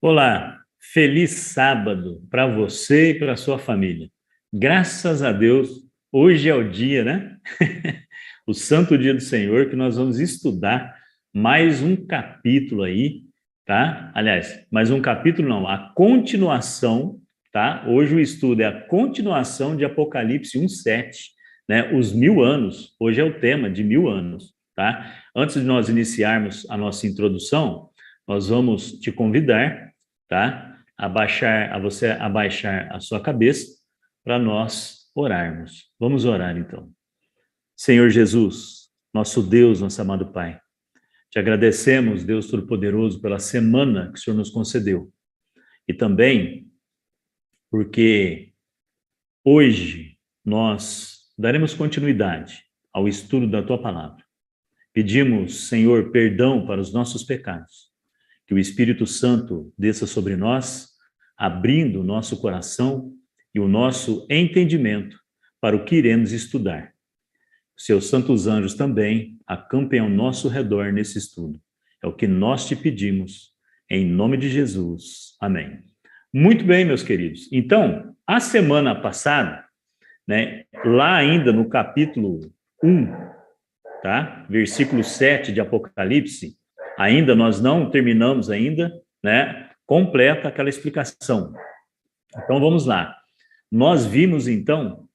Olá, feliz sábado para você e para sua família. Graças a Deus, hoje é o dia, né? O santo dia do Senhor, que nós vamos estudar mais um capítulo aí, tá? Aliás, mais um capítulo não, a continuação, tá? Hoje o estudo é a continuação de Apocalipse 1:7, né? Os 1000 anos, hoje é o tema de 1000 anos, tá? Antes de nós iniciarmos a nossa introdução, nós vamos te convidar, tá? A você abaixar a sua cabeça para nós orarmos. Vamos orar então. Senhor Jesus, nosso Deus, nosso amado Pai, te agradecemos, Deus Todo-Poderoso, pela semana que o Senhor nos concedeu. E também porque hoje nós daremos continuidade ao estudo da tua palavra. Pedimos, Senhor, perdão para os nossos pecados. Que o Espírito Santo desça sobre nós, abrindo o nosso coração e o nosso entendimento para o que iremos estudar. Seus santos anjos também acampem ao nosso redor nesse estudo. É o que nós te pedimos, em nome de Jesus. Amém. Muito bem, meus queridos. Então, a semana passada, né, lá ainda no capítulo 1, tá? Versículo 7 de Apocalipse, ainda nós não terminamos ainda, né, completa aquela explicação. Então vamos lá. Nós vimos então,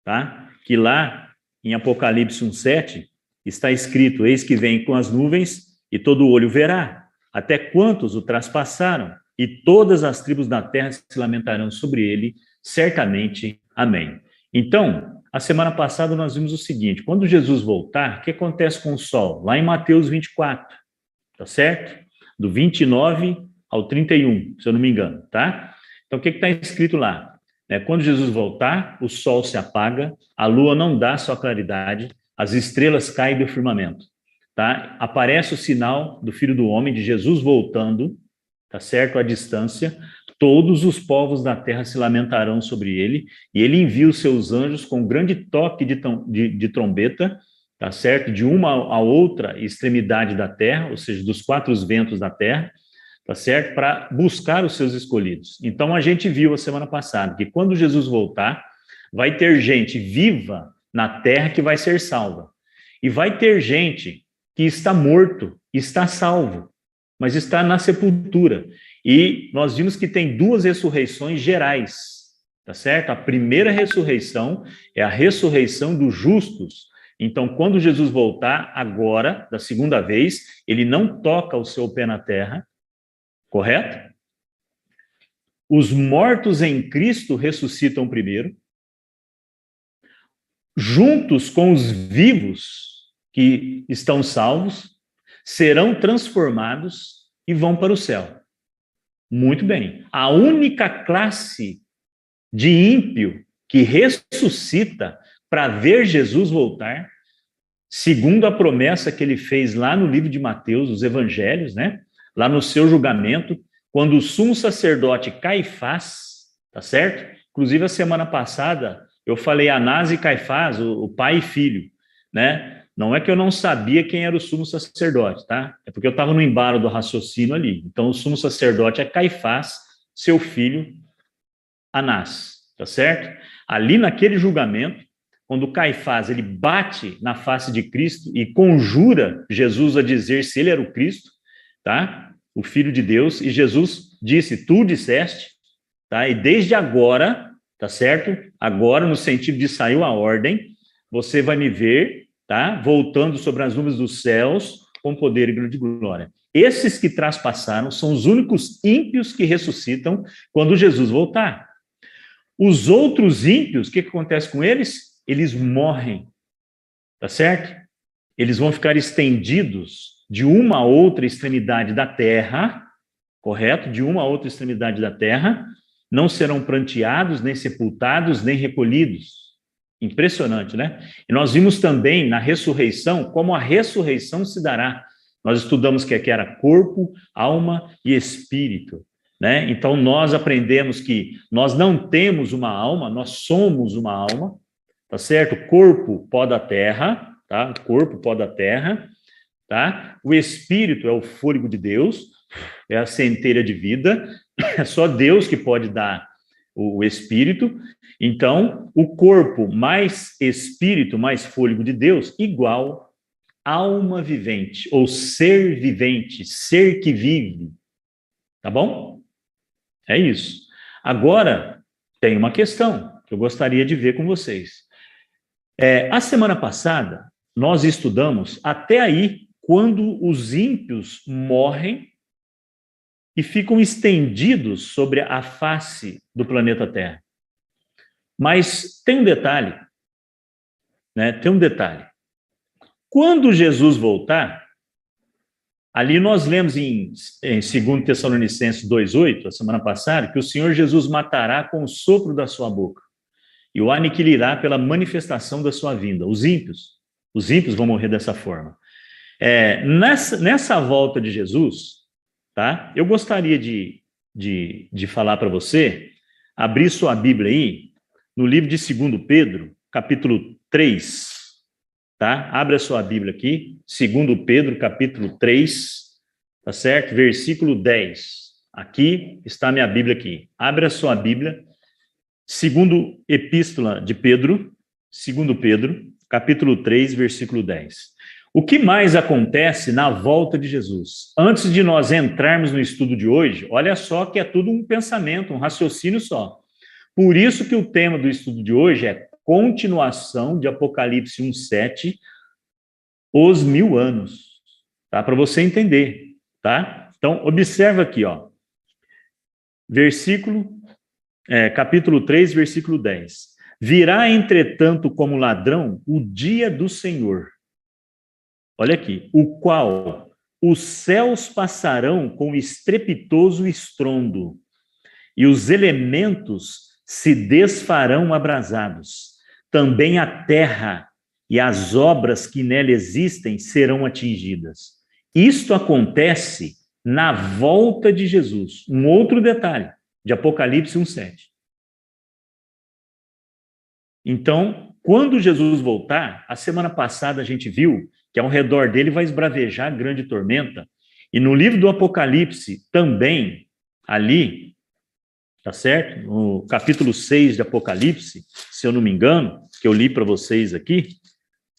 tá, que lá em Apocalipse 1:7 está escrito: eis que vem com as nuvens e todo olho verá, até quantos o traspassaram, e todas as tribos da terra se lamentarão sobre ele, certamente. Amém. Então, a semana passada nós vimos o seguinte: quando Jesus voltar, o que acontece com o sol? Lá em Mateus 24, tá certo? Do 29 ao 31, se eu não me engano, tá? Então, o que está escrito lá? Quando Jesus voltar, o sol se apaga, a lua não dá sua claridade, as estrelas caem do firmamento, tá? Aparece o sinal do Filho do Homem, de Jesus voltando, tá certo? À distância, todos os povos da terra se lamentarão sobre ele, e ele envia os seus anjos com um grande toque de trombeta, tá certo? De uma a outra extremidade da terra, ou seja, dos quatro ventos da terra, tá certo? Para buscar os seus escolhidos. Então a gente viu a semana passada que quando Jesus voltar, vai ter gente viva na terra que vai ser salva. E vai ter gente que está morto, está salvo, mas está na sepultura. E nós vimos que tem duas ressurreições gerais, tá certo? A primeira ressurreição é a ressurreição dos justos. Então, quando Jesus voltar agora, da segunda vez, ele não toca o seu pé na terra, correto? Os mortos em Cristo ressuscitam primeiro, juntos com os vivos que estão salvos, serão transformados e vão para o céu. Muito bem. A única classe de ímpio que ressuscita para ver Jesus voltar, segundo a promessa que ele fez lá no livro de Mateus, os evangelhos, né? Lá no seu julgamento, quando o sumo sacerdote Caifás, tá certo? Inclusive, a semana passada, eu falei Anás e Caifás, o pai e filho, né? Não é que eu não sabia quem era o sumo sacerdote, tá? É porque eu estava no embalo do raciocínio ali. Então, o sumo sacerdote é Caifás, seu filho Anás, tá certo? Ali naquele julgamento, quando Caifás ele bate na face de Cristo e conjura Jesus a dizer se ele era o Cristo, tá? O Filho de Deus, e Jesus disse: tu disseste, tá? E desde agora, tá certo? Agora, no sentido de saiu a ordem, você vai me ver, tá? Voltando sobre as nuvens dos céus com poder e grande glória. Esses que traspassaram são os únicos ímpios que ressuscitam quando Jesus voltar. Os outros ímpios, o que acontece com eles? Eles morrem, tá certo? Eles vão ficar estendidos de uma a outra extremidade da terra, correto? De uma a outra extremidade da terra, não serão pranteados, nem sepultados, nem recolhidos. Impressionante, né? E nós vimos também na ressurreição, como a ressurreição se dará. Nós estudamos que aqui era corpo, alma e espírito, né? Então nós aprendemos que nós não temos uma alma, nós somos uma alma, tá certo? Corpo, pó da terra, tá? Corpo, pó da terra, tá? O espírito é o fôlego de Deus, é a centelha de vida, é só Deus que pode dar o espírito. Então, o corpo mais espírito, mais fôlego de Deus, igual alma vivente, ou ser vivente, ser que vive. Tá bom? É isso. Agora, tem uma questão que eu gostaria de ver com vocês. A semana passada, nós estudamos até aí, quando os ímpios morrem e ficam estendidos sobre a face do planeta Terra. Mas tem um detalhe, né? Tem um detalhe. Quando Jesus voltar, ali nós lemos em 2 Tessalonicenses 2,8, a semana passada, que o Senhor Jesus matará com o sopro da sua boca e o aniquilará pela manifestação da sua vinda. Os ímpios vão morrer dessa forma. Nessa volta de Jesus, tá? Eu gostaria de falar para você, abrir sua Bíblia aí, no livro de 2 Pedro, capítulo 3, tá? Abre a sua Bíblia aqui, 2 Pedro, capítulo 3, tá certo? Versículo 10. Aqui está a minha Bíblia aqui. Abre a sua Bíblia, segundo Epístola de Pedro, 2 Pedro, capítulo 3, versículo 10. O que mais acontece na volta de Jesus? Antes de nós entrarmos no estudo de hoje, olha só que é tudo um pensamento, um raciocínio só. Por isso que o tema do estudo de hoje é continuação de Apocalipse 1:7, os 1000 anos, tá? Para você entender, tá? Então, observa aqui, ó. Capítulo 3, versículo 10. Virá, entretanto, como ladrão, o dia do Senhor. Olha aqui, o qual os céus passarão com estrepitoso estrondo, e os elementos se desfarão abrasados. Também a terra e as obras que nela existem serão atingidas. Isto acontece na volta de Jesus. Um outro detalhe, de Apocalipse 1:7. Então, quando Jesus voltar, a semana passada a gente viu que ao redor dele vai esbravejar grande tormenta. E no livro do Apocalipse também, ali, tá certo? No capítulo 6 de Apocalipse, se eu não me engano, que eu li para vocês aqui,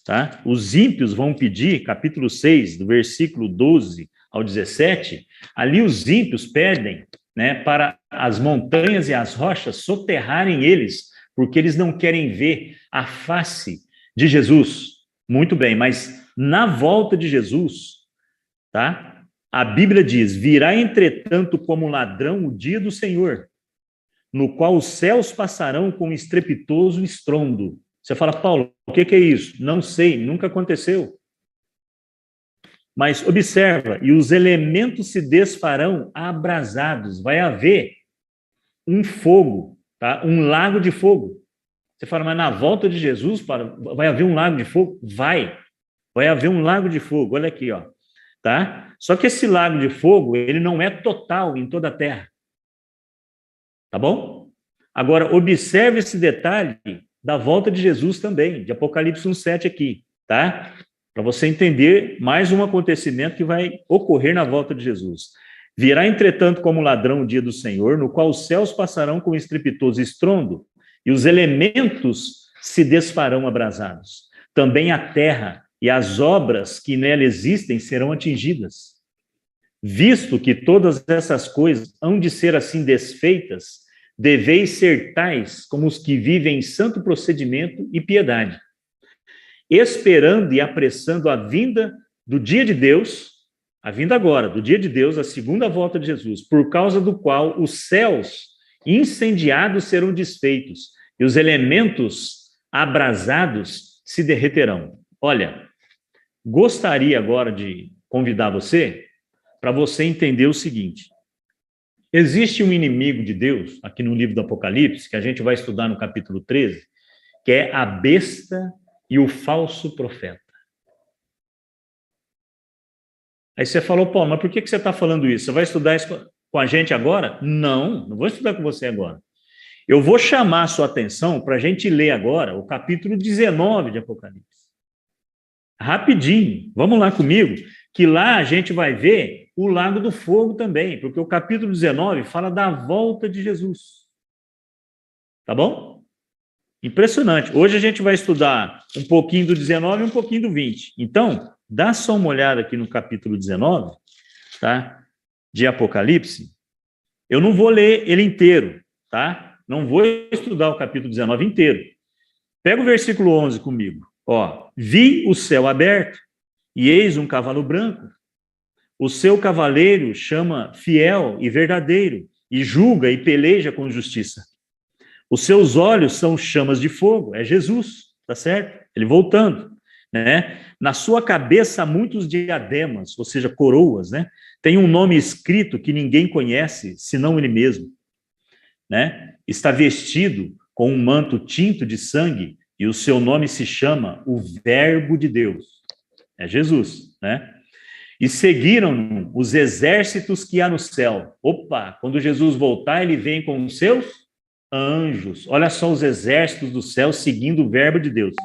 tá? Os ímpios vão pedir, capítulo 6, do versículo 12 ao 17, ali os ímpios pedem, né, para as montanhas e as rochas soterrarem eles, porque eles não querem ver a face de Jesus. Muito bem, mas na volta de Jesus, tá? A Bíblia diz: virá entretanto como ladrão o dia do Senhor, no qual os céus passarão com estrepitoso estrondo. Você fala, Paulo, o que é isso? Não sei, nunca aconteceu. Mas observa, e os elementos se desfarão abrasados. Vai haver um fogo, tá? Um lago de fogo. Você fala, mas na volta de Jesus vai haver um lago de fogo? Vai haver um lago de fogo. Olha aqui, ó, tá? Só que esse lago de fogo, ele não é total em toda a terra. Tá bom? Agora, observe esse detalhe da volta de Jesus também, de Apocalipse 1:7 aqui, tá? Para você entender mais um acontecimento que vai ocorrer na volta de Jesus. Virá, entretanto, como ladrão o dia do Senhor, no qual os céus passarão com estrepitoso estrondo, e os elementos se desfarão abrasados. Também a terra e as obras que nela existem serão atingidas. Visto que todas essas coisas hão de ser assim desfeitas, deveis ser tais como os que vivem em santo procedimento e piedade, esperando e apressando a vinda do dia de Deus, a vinda agora, do dia de Deus, a segunda volta de Jesus, por causa do qual os céus incendiados serão desfeitos e os elementos abrasados se derreterão. Olha, gostaria agora de convidar você para você entender o seguinte: existe um inimigo de Deus, aqui no livro do Apocalipse, que a gente vai estudar no capítulo 13, que é a besta e o falso profeta. Aí você falou, Paulo, mas por que você está falando isso? Você vai estudar isso com a gente agora? Não, não vou estudar com você agora. Eu vou chamar a sua atenção para a gente ler agora o capítulo 19 de Apocalipse. Rapidinho, vamos lá comigo, que lá a gente vai ver o lago do fogo também, porque o capítulo 19 fala da volta de Jesus. Tá bom? Impressionante. Hoje a gente vai estudar um pouquinho do 19 e um pouquinho do 20. Então, dá só uma olhada aqui no capítulo 19, tá? De Apocalipse. Eu não vou ler ele inteiro, tá? Não vou estudar o capítulo 19 inteiro. Pega o versículo 11 comigo. Ó, vi o céu aberto e eis um cavalo branco. O seu cavaleiro chama fiel e verdadeiro e julga e peleja com justiça. Os seus olhos são chamas de fogo. É Jesus, tá certo? Ele voltando, né? Na sua cabeça há muitos diademas, ou seja, coroas, né? Tem um nome escrito que ninguém conhece, senão ele mesmo, né? Está vestido com um manto tinto de sangue e o seu nome se chama o Verbo de Deus. É Jesus, né? E seguiram os exércitos que há no céu. Opa, quando Jesus voltar, ele vem com os seus anjos. Olha só os exércitos do céu seguindo o Verbo de Deus.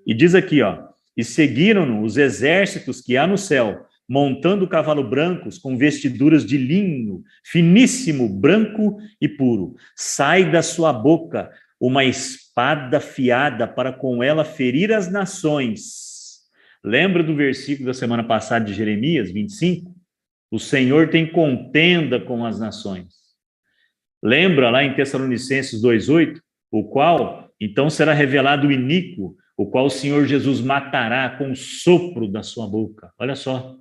E diz aqui, ó, e seguiram os exércitos que há no céu, montando cavalos brancos com vestiduras de linho, finíssimo, branco e puro. Sai da sua boca uma espada afiada para com ela ferir as nações. Lembra do versículo da semana passada de Jeremias 25? O Senhor tem contenda com as nações. Lembra lá em Tessalonicenses 2,8? O qual, então, será revelado o iníquo, o qual o Senhor Jesus matará com o sopro da sua boca. Olha só.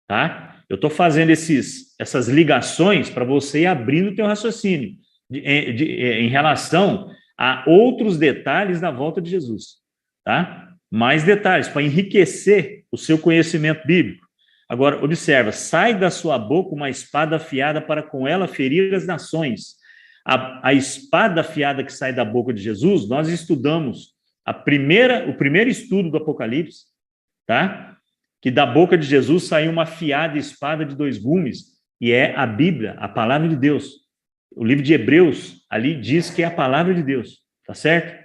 Tá? Eu estou fazendo essas ligações para você ir abrindo o teu raciocínio em relação a outros detalhes da volta de Jesus. Tá? Mais detalhes para enriquecer o seu conhecimento bíblico. Agora, observa, sai da sua boca uma espada afiada para com ela ferir as nações. A espada afiada que sai da boca de Jesus, nós estudamos o primeiro estudo do Apocalipse, tá? Que da boca de Jesus saiu uma afiada espada de 2 gumes, e é a Bíblia, a palavra de Deus. O livro de Hebreus, ali diz que é a palavra de Deus, tá certo?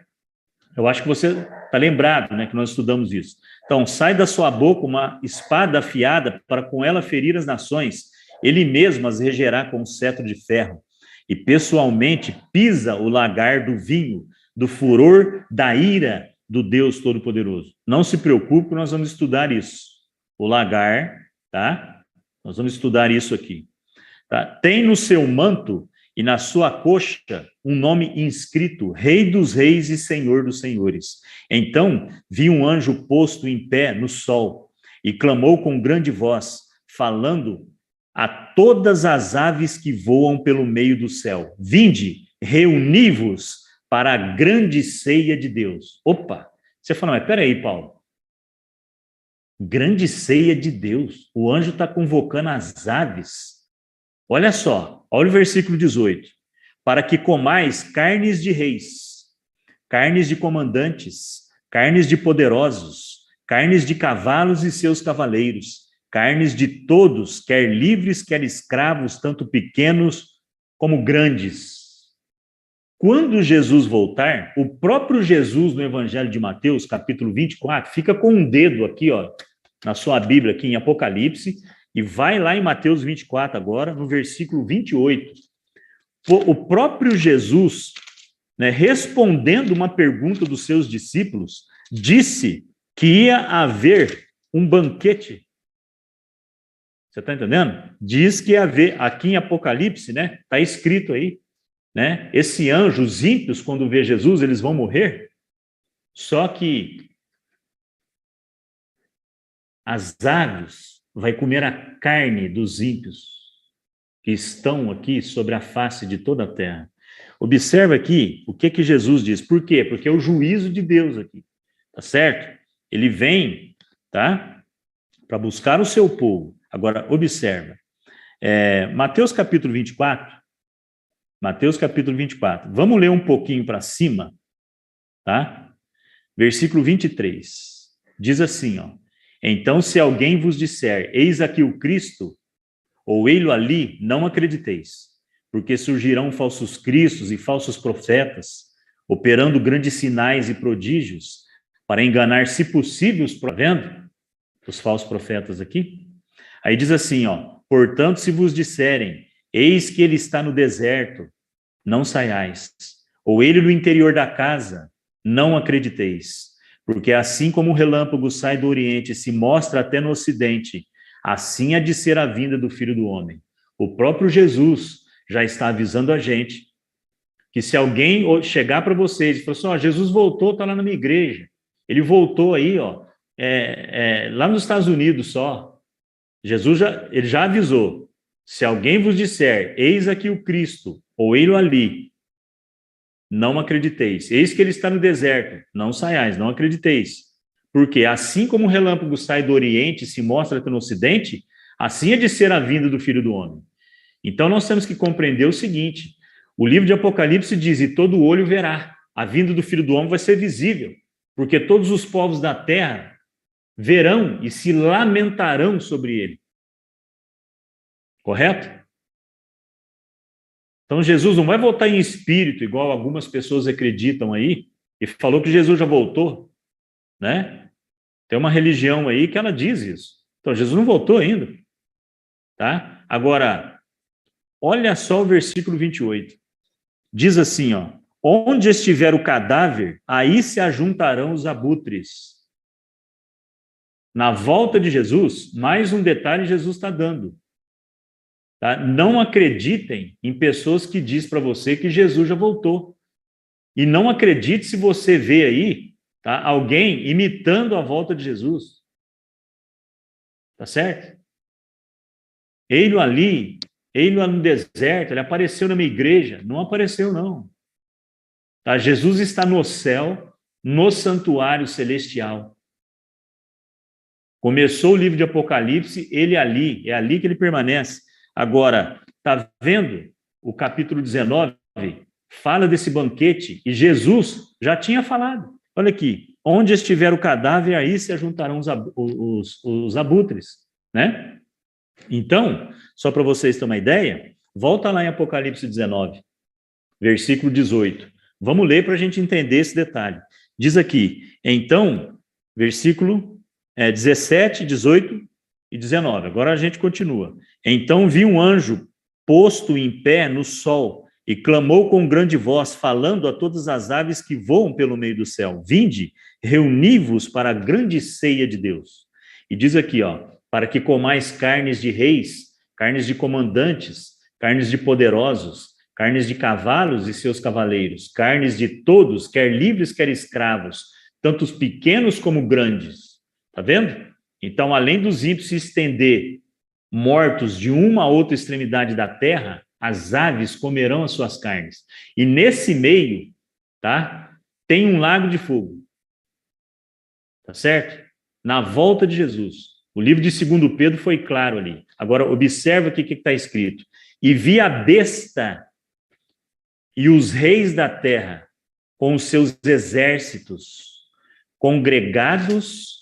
Eu acho que você está lembrado, né, que nós estudamos isso. Então, sai da sua boca uma espada afiada para com ela ferir as nações. Ele mesmo as regerá com um cetro de ferro. E pessoalmente pisa o lagar do vinho, do furor da ira do Deus Todo-Poderoso. Não se preocupe, nós vamos estudar isso. O lagar, tá? Nós vamos estudar isso aqui. Tá? Tem no seu manto e na sua coxa um nome inscrito, Rei dos Reis e Senhor dos Senhores. Então vi um anjo posto em pé no sol e clamou com grande voz, falando a todas as aves que voam pelo meio do céu: vinde, reuni-vos para a grande ceia de Deus. Opa! Você fala, mas peraí, Paulo. Grande ceia de Deus. O anjo está convocando as aves. Olha só, olha o versículo 18. Para que comais carnes de reis, carnes de comandantes, carnes de poderosos, carnes de cavalos e seus cavaleiros, carnes de todos, quer livres, quer escravos, tanto pequenos como grandes. Quando Jesus voltar, o próprio Jesus no Evangelho de Mateus, capítulo 24, fica com um dedo aqui, ó, na sua Bíblia, aqui em Apocalipse, e vai lá em Mateus 24 agora, no versículo 28. O próprio Jesus, né, respondendo uma pergunta dos seus discípulos, disse que ia haver um banquete. Você está entendendo? Diz que ia haver, aqui em Apocalipse, né, está escrito aí, né, esse anjo, os ímpios, quando vê Jesus, eles vão morrer. Só que as aves vai comer a carne dos ímpios que estão aqui sobre a face de toda a terra. Observa aqui o que Jesus diz. Por quê? Porque é o juízo de Deus aqui, tá certo? Ele vem, tá? Para buscar o seu povo. Agora, observa. Mateus capítulo 24. Mateus capítulo 24. Vamos ler um pouquinho para cima, tá? Versículo 23. Diz assim, ó. Então, se alguém vos disser, eis aqui o Cristo, ou ei-lo ali, não acrediteis, porque surgirão falsos cristos e falsos profetas, operando grandes sinais e prodígios, para enganar, se possível, vendo os falsos profetas aqui? Aí diz assim, ó, portanto, se vos disserem, eis que ele está no deserto, não saiais, ou ele no interior da casa, não acrediteis, porque assim como o relâmpago sai do oriente e se mostra até no ocidente, assim há de ser a vinda do Filho do Homem. O próprio Jesus já está avisando a gente que se alguém chegar para vocês e falar assim, ó, Jesus voltou, está lá na minha igreja, ele voltou aí, ó, lá nos Estados Unidos só, ele já avisou, se alguém vos disser, eis aqui o Cristo, ou ele ali, não acrediteis. Eis que ele está no deserto, não saiais, não acrediteis. Porque assim como o relâmpago sai do oriente e se mostra até no ocidente, assim é de ser a vinda do Filho do Homem. Então nós temos que compreender o seguinte, o livro de Apocalipse diz, e todo olho verá, a vinda do Filho do Homem vai ser visível, porque todos os povos da terra verão e se lamentarão sobre ele. Correto? Então Jesus não vai voltar em espírito, igual algumas pessoas acreditam aí, e falou que Jesus já voltou, né? Tem uma religião aí que ela diz isso. Então Jesus não voltou ainda, tá? Agora, olha só o versículo 28. Diz assim, ó, onde estiver o cadáver, aí se ajuntarão os abutres. Na volta de Jesus, mais um detalhe Jesus está dando. Tá? Não acreditem em pessoas que diz para você que Jesus já voltou. E não acredite se você vê aí, tá, alguém imitando a volta de Jesus. Tá certo? Ele ali no deserto, ele apareceu na minha igreja. Não apareceu, não. Tá? Jesus está no céu, no santuário celestial. Começou o livro de Apocalipse, ele ali, é ali que ele permanece. Agora, tá vendo? O capítulo 19 fala desse banquete e Jesus já tinha falado. Olha aqui, onde estiver o cadáver, aí se ajuntarão os abutres, né? Então, só para vocês terem uma ideia, volta lá em Apocalipse 19, versículo 18. Vamos ler para a gente entender esse detalhe. Diz aqui, então, versículo 17, 18 e 19. Agora a gente continua. Então vi um anjo posto em pé no sol e clamou com grande voz, falando a todas as aves que voam pelo meio do céu: vinde, reuni-vos para a grande ceia de Deus. E diz aqui, ó, para que comais carnes de reis, carnes de comandantes, carnes de poderosos, carnes de cavalos e seus cavaleiros, carnes de todos, quer livres, quer escravos, tanto os pequenos como grandes. Tá vendo? Então, além dos ímpios se estender mortos de uma a outra extremidade da terra, as aves comerão as suas carnes. E nesse meio, tá? Tem um lago de fogo. Tá certo? Na volta de Jesus. O livro de 2 Pedro foi claro ali. Agora, observa o que está escrito. E vi a besta e os reis da terra com os seus exércitos congregados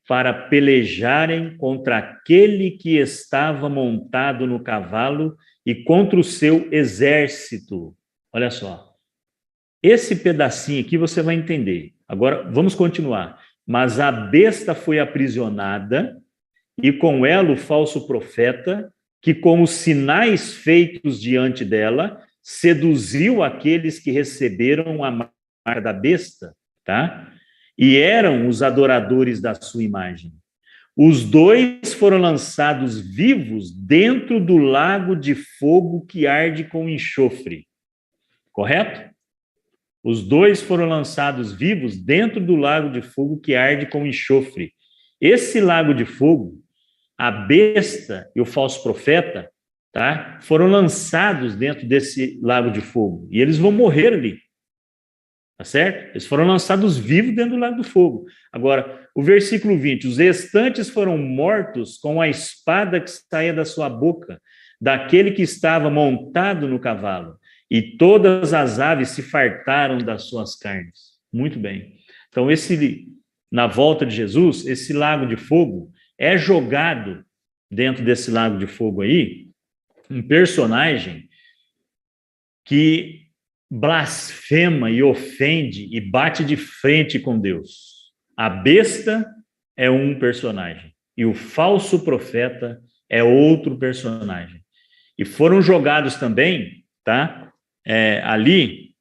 para pelejarem contra aquele que estava montado no cavalo e contra o seu exército. Olha só. Esse pedacinho aqui você vai entender. Agora, vamos continuar. Mas a besta foi aprisionada e com ela o falso profeta, que com os sinais feitos diante dela, seduziu aqueles que receberam a marca da besta, tá? E eram os adoradores da sua imagem. Os dois foram lançados vivos dentro do lago de fogo que arde com enxofre. Correto? Os dois foram lançados vivos dentro do lago de fogo que arde com enxofre. Esse lago de fogo, a besta e o falso profeta, tá, foram lançados dentro desse lago de fogo. E eles vão morrer ali. Tá certo? Eles foram lançados vivos dentro do lago do fogo. Agora, o versículo 20. Os restantes foram mortos com a espada que saía da sua boca, daquele que estava montado no cavalo. E todas as aves se fartaram das suas carnes. Muito bem. Então, na volta de Jesus, esse lago de fogo é jogado dentro desse lago de fogo aí, um personagem que blasfema e ofende e bate de frente com Deus. A besta é um personagem e o falso profeta é outro personagem. E foram jogados também, tá? Ali,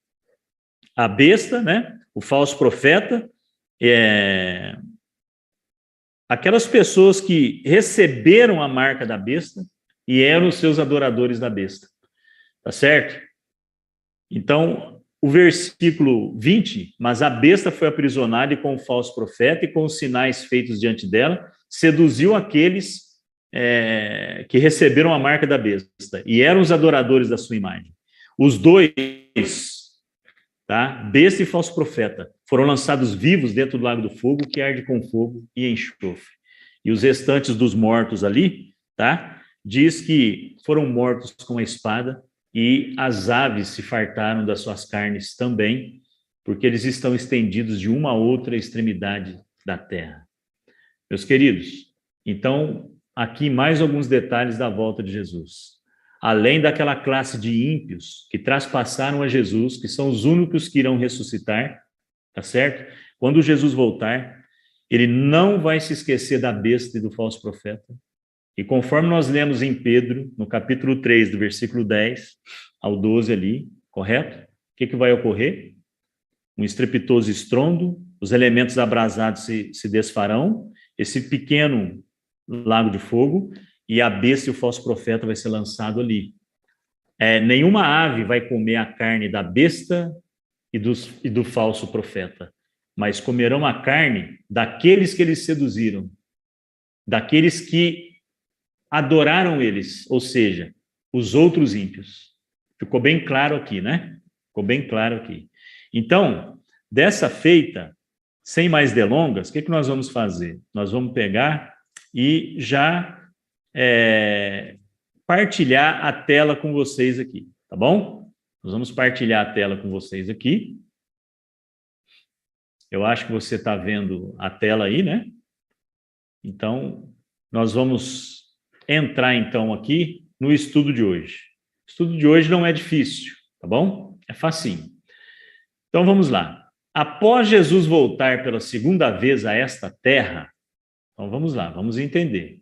a besta, né? O falso profeta, aquelas pessoas que receberam a marca da besta e eram os seus adoradores da besta. Tá certo? Então, o versículo 20, mas a besta foi aprisionada e com o falso profeta e com os sinais feitos diante dela, seduziu aqueles que receberam a marca da besta e eram os adoradores da sua imagem. Os dois, tá? Besta e falso profeta, foram lançados vivos dentro do lago do fogo, que arde com fogo e enxofre. E os restantes dos mortos ali, tá? Diz que foram mortos com a espada e as aves se fartaram das suas carnes também, porque eles estão estendidos de uma a outra extremidade da terra. Meus queridos, então, aqui mais alguns detalhes da volta de Jesus. Além daquela classe de ímpios que traspassaram a Jesus, que são os únicos que irão ressuscitar, tá certo? Quando Jesus voltar, ele não vai se esquecer da besta e do falso profeta. E conforme nós lemos em Pedro, no capítulo 3, do versículo 10 ao 12 ali, correto? O que vai ocorrer? Um estrepitoso estrondo, os elementos abrasados se desfarão, esse pequeno lago de fogo, e a besta e o falso profeta vai ser lançado ali. Nenhuma ave vai comer a carne da besta e do falso profeta, mas comerão a carne daqueles que eles seduziram, daqueles que adoraram eles, ou seja, os outros ímpios. Ficou bem claro aqui, né? Ficou bem claro aqui. Então, dessa feita, sem mais delongas, o que nós vamos fazer? Nós vamos pegar e já partilhar a tela com vocês aqui, tá bom? Nós vamos partilhar a tela com vocês aqui. Eu acho que você está vendo a tela aí, né? Então, nós vamos entrar, então, aqui no estudo de hoje. O estudo de hoje não é difícil, tá bom? É facinho. Então, vamos lá. Após Jesus voltar pela segunda vez a esta terra, então vamos lá, vamos entender.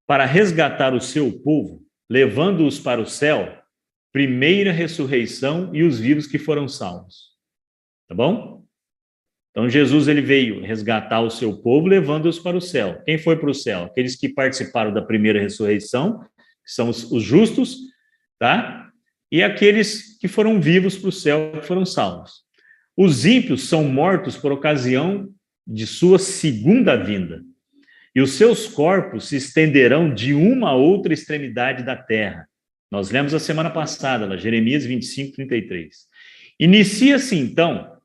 Para resgatar o seu povo, levando-os para o céu, primeira ressurreição e os vivos que foram salvos. Tá bom? Então, Jesus ele veio resgatar o seu povo, levando-os para o céu. Quem foi para o céu? Aqueles que participaram da primeira ressurreição, que são os justos, tá? E aqueles que foram vivos para o céu, que foram salvos. Os ímpios são mortos por ocasião de sua segunda vinda. E os seus corpos se estenderão de uma a outra extremidade da terra. Nós lemos a semana passada, lá, Jeremias 25, 33. Inicia-se, então,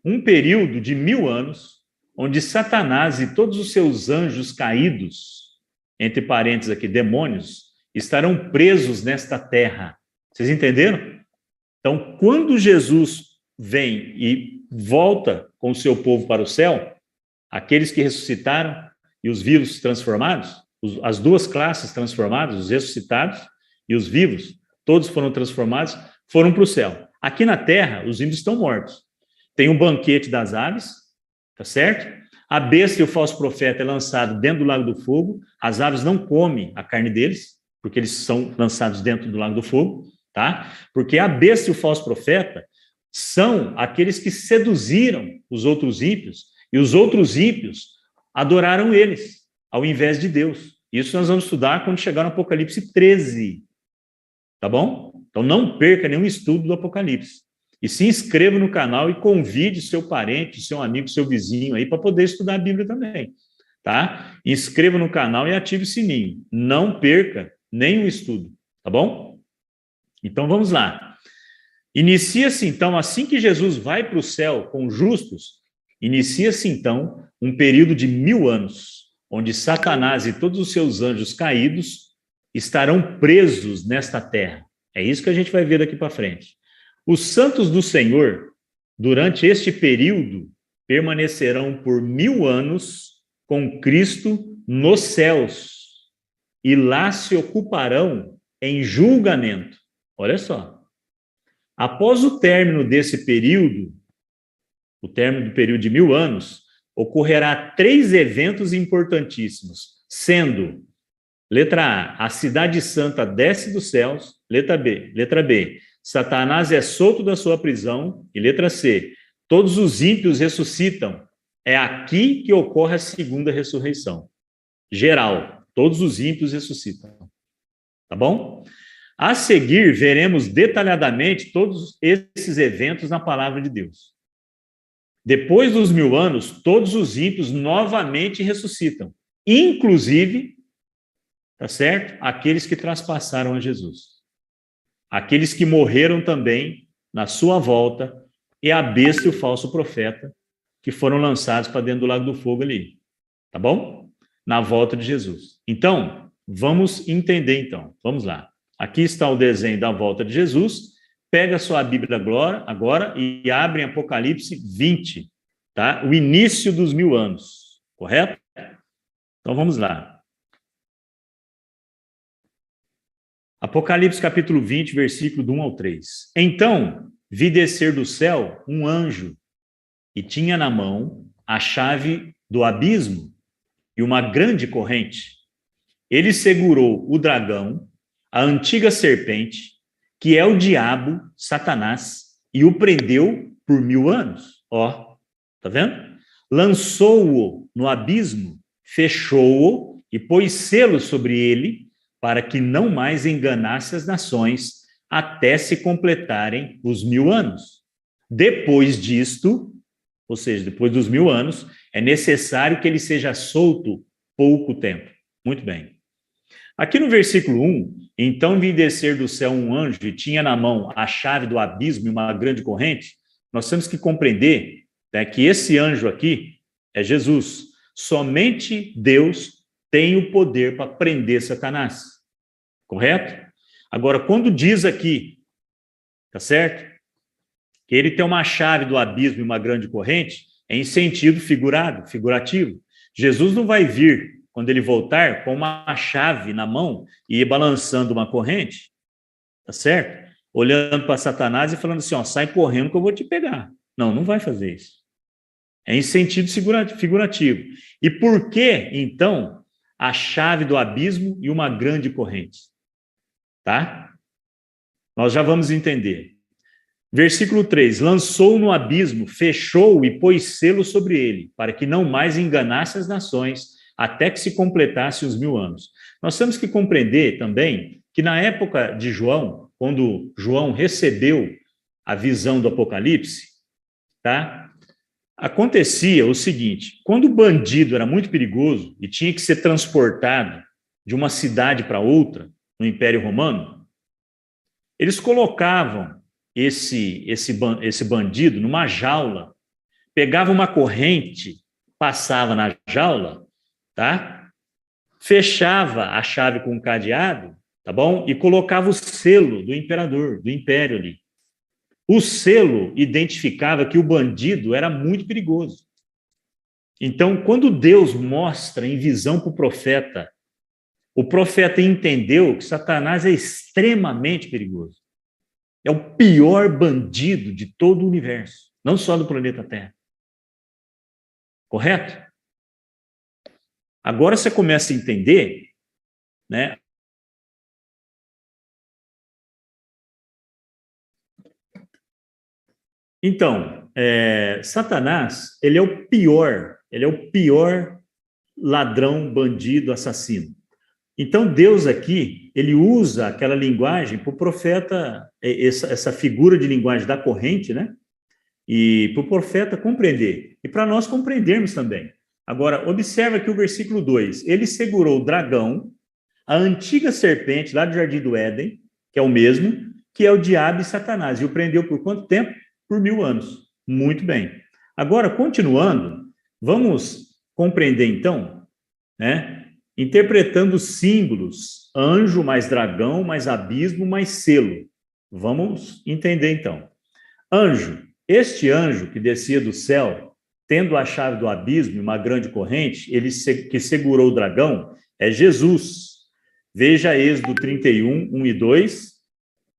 um período de 1000 anos, onde Satanás e todos os seus anjos caídos, entre parênteses aqui, demônios, estarão presos nesta terra. Vocês entenderam? Então, quando Jesus vem e volta com o seu povo para o céu, aqueles que ressuscitaram e os vivos transformados, as duas classes transformadas, os ressuscitados e os vivos, todos foram transformados, foram para o céu. Aqui na terra, os ímpios estão mortos. Tem um banquete das aves, tá certo? A besta e o falso profeta é lançado dentro do lago do fogo, as aves não comem a carne deles, porque eles são lançados dentro do lago do fogo, tá? Porque a besta e o falso profeta são aqueles que seduziram os outros ímpios, e os outros ímpios adoraram eles, ao invés de Deus. Isso nós vamos estudar quando chegar no Apocalipse 13, tá bom? Então não perca nenhum estudo do Apocalipse. E se inscreva no canal e convide seu parente, seu amigo, seu vizinho aí para poder estudar a Bíblia também, tá? Inscreva no canal e ative o sininho. Não perca nenhum estudo, tá bom? Então vamos lá. Inicia-se então, assim que Jesus vai para o céu com os justos, inicia-se então um período de 1000 anos, onde Satanás e todos os seus anjos caídos estarão presos nesta terra. É isso que a gente vai ver daqui para frente. Os santos do Senhor, durante este período, permanecerão por 1000 anos com Cristo nos céus e lá se ocuparão em julgamento. Olha só. Após o término desse período, o término do período de 1000 anos, ocorrerá 3 eventos importantíssimos, sendo Letra A, a cidade santa desce dos céus. Letra B, Satanás é solto da sua prisão. E letra C, todos os ímpios ressuscitam. É aqui que ocorre a segunda ressurreição. Geral, todos os ímpios ressuscitam. Tá bom? A seguir, veremos detalhadamente todos esses eventos na palavra de Deus. Depois dos 1000 anos, todos os ímpios novamente ressuscitam, inclusive, tá certo? Aqueles que traspassaram a Jesus. Aqueles que morreram também na sua volta, e a besta e o falso profeta, que foram lançados para dentro do lago do fogo ali. Tá bom? Na volta de Jesus. Então, vamos entender então. Vamos lá. Aqui está o desenho da volta de Jesus. Pega a sua Bíblia agora e abre em Apocalipse 20, tá? O início dos 1000 anos, correto? Então vamos lá. Apocalipse capítulo 20, versículo do 1 ao 3. Então, vi descer do céu um anjo e tinha na mão a chave do abismo e uma grande corrente. Ele segurou o dragão, a antiga serpente, que é o diabo, Satanás, e o prendeu por 1000 anos. Ó, tá vendo? Lançou-o no abismo, fechou-o e pôs selo sobre ele, para que não mais enganasse as nações, até se completarem os 1000 anos. Depois disto, ou seja, depois dos 1000 anos, é necessário que ele seja solto pouco tempo. Muito bem. Aqui no versículo 1, então vi descer do céu um anjo e tinha na mão a chave do abismo e uma grande corrente. Nós temos que compreender, né, que esse anjo aqui é Jesus. Somente Deus tem o poder para prender Satanás. Correto? Agora, quando diz aqui, tá certo? Que ele tem uma chave do abismo e uma grande corrente, é em sentido figurativo. Jesus não vai vir, quando ele voltar, com uma chave na mão e ir balançando uma corrente, tá certo? Olhando para Satanás e falando assim, ó, sai correndo que eu vou te pegar. Não, não vai fazer isso. É em sentido figurativo. E por que, então, a chave do abismo e uma grande corrente? Tá? Nós já vamos entender. Versículo 3, lançou no abismo, fechou e pôs selo sobre ele, para que não mais enganasse as nações, até que se completasse os 1000 anos. Nós temos que compreender também que na época de João, quando João recebeu a visão do Apocalipse, tá? Acontecia o seguinte, quando o bandido era muito perigoso e tinha que ser transportado de uma cidade para outra, no Império Romano, eles colocavam esse bandido numa jaula, pegava uma corrente, passava na jaula, tá? Fechava a chave com um cadeado, tá bom? E colocava o selo do imperador, do império ali. O selo identificava que o bandido era muito perigoso. Então, quando Deus mostra em visão para o profeta entendeu que Satanás é extremamente perigoso. É o pior bandido de todo o universo, não só do planeta Terra. Correto? Agora você começa a entender, né? Então, Satanás, ele é o pior ladrão, bandido, assassino. Então, Deus aqui, ele usa aquela linguagem para o profeta, essa figura de linguagem da corrente, né? E para o profeta compreender. E para nós compreendermos também. Agora, observa aqui o versículo 2. Ele segurou o dragão, a antiga serpente lá do Jardim do Éden, que é o mesmo, que é o diabo e Satanás. E o prendeu por quanto tempo? Por 1000 anos. Muito bem. Agora, continuando, vamos compreender então, né? Interpretando símbolos, anjo mais dragão, mais abismo, mais selo. Vamos entender então. Anjo, este anjo que descia do céu, tendo a chave do abismo e uma grande corrente, que segurou o dragão, é Jesus. Veja Êxodo 31, 1 e 2,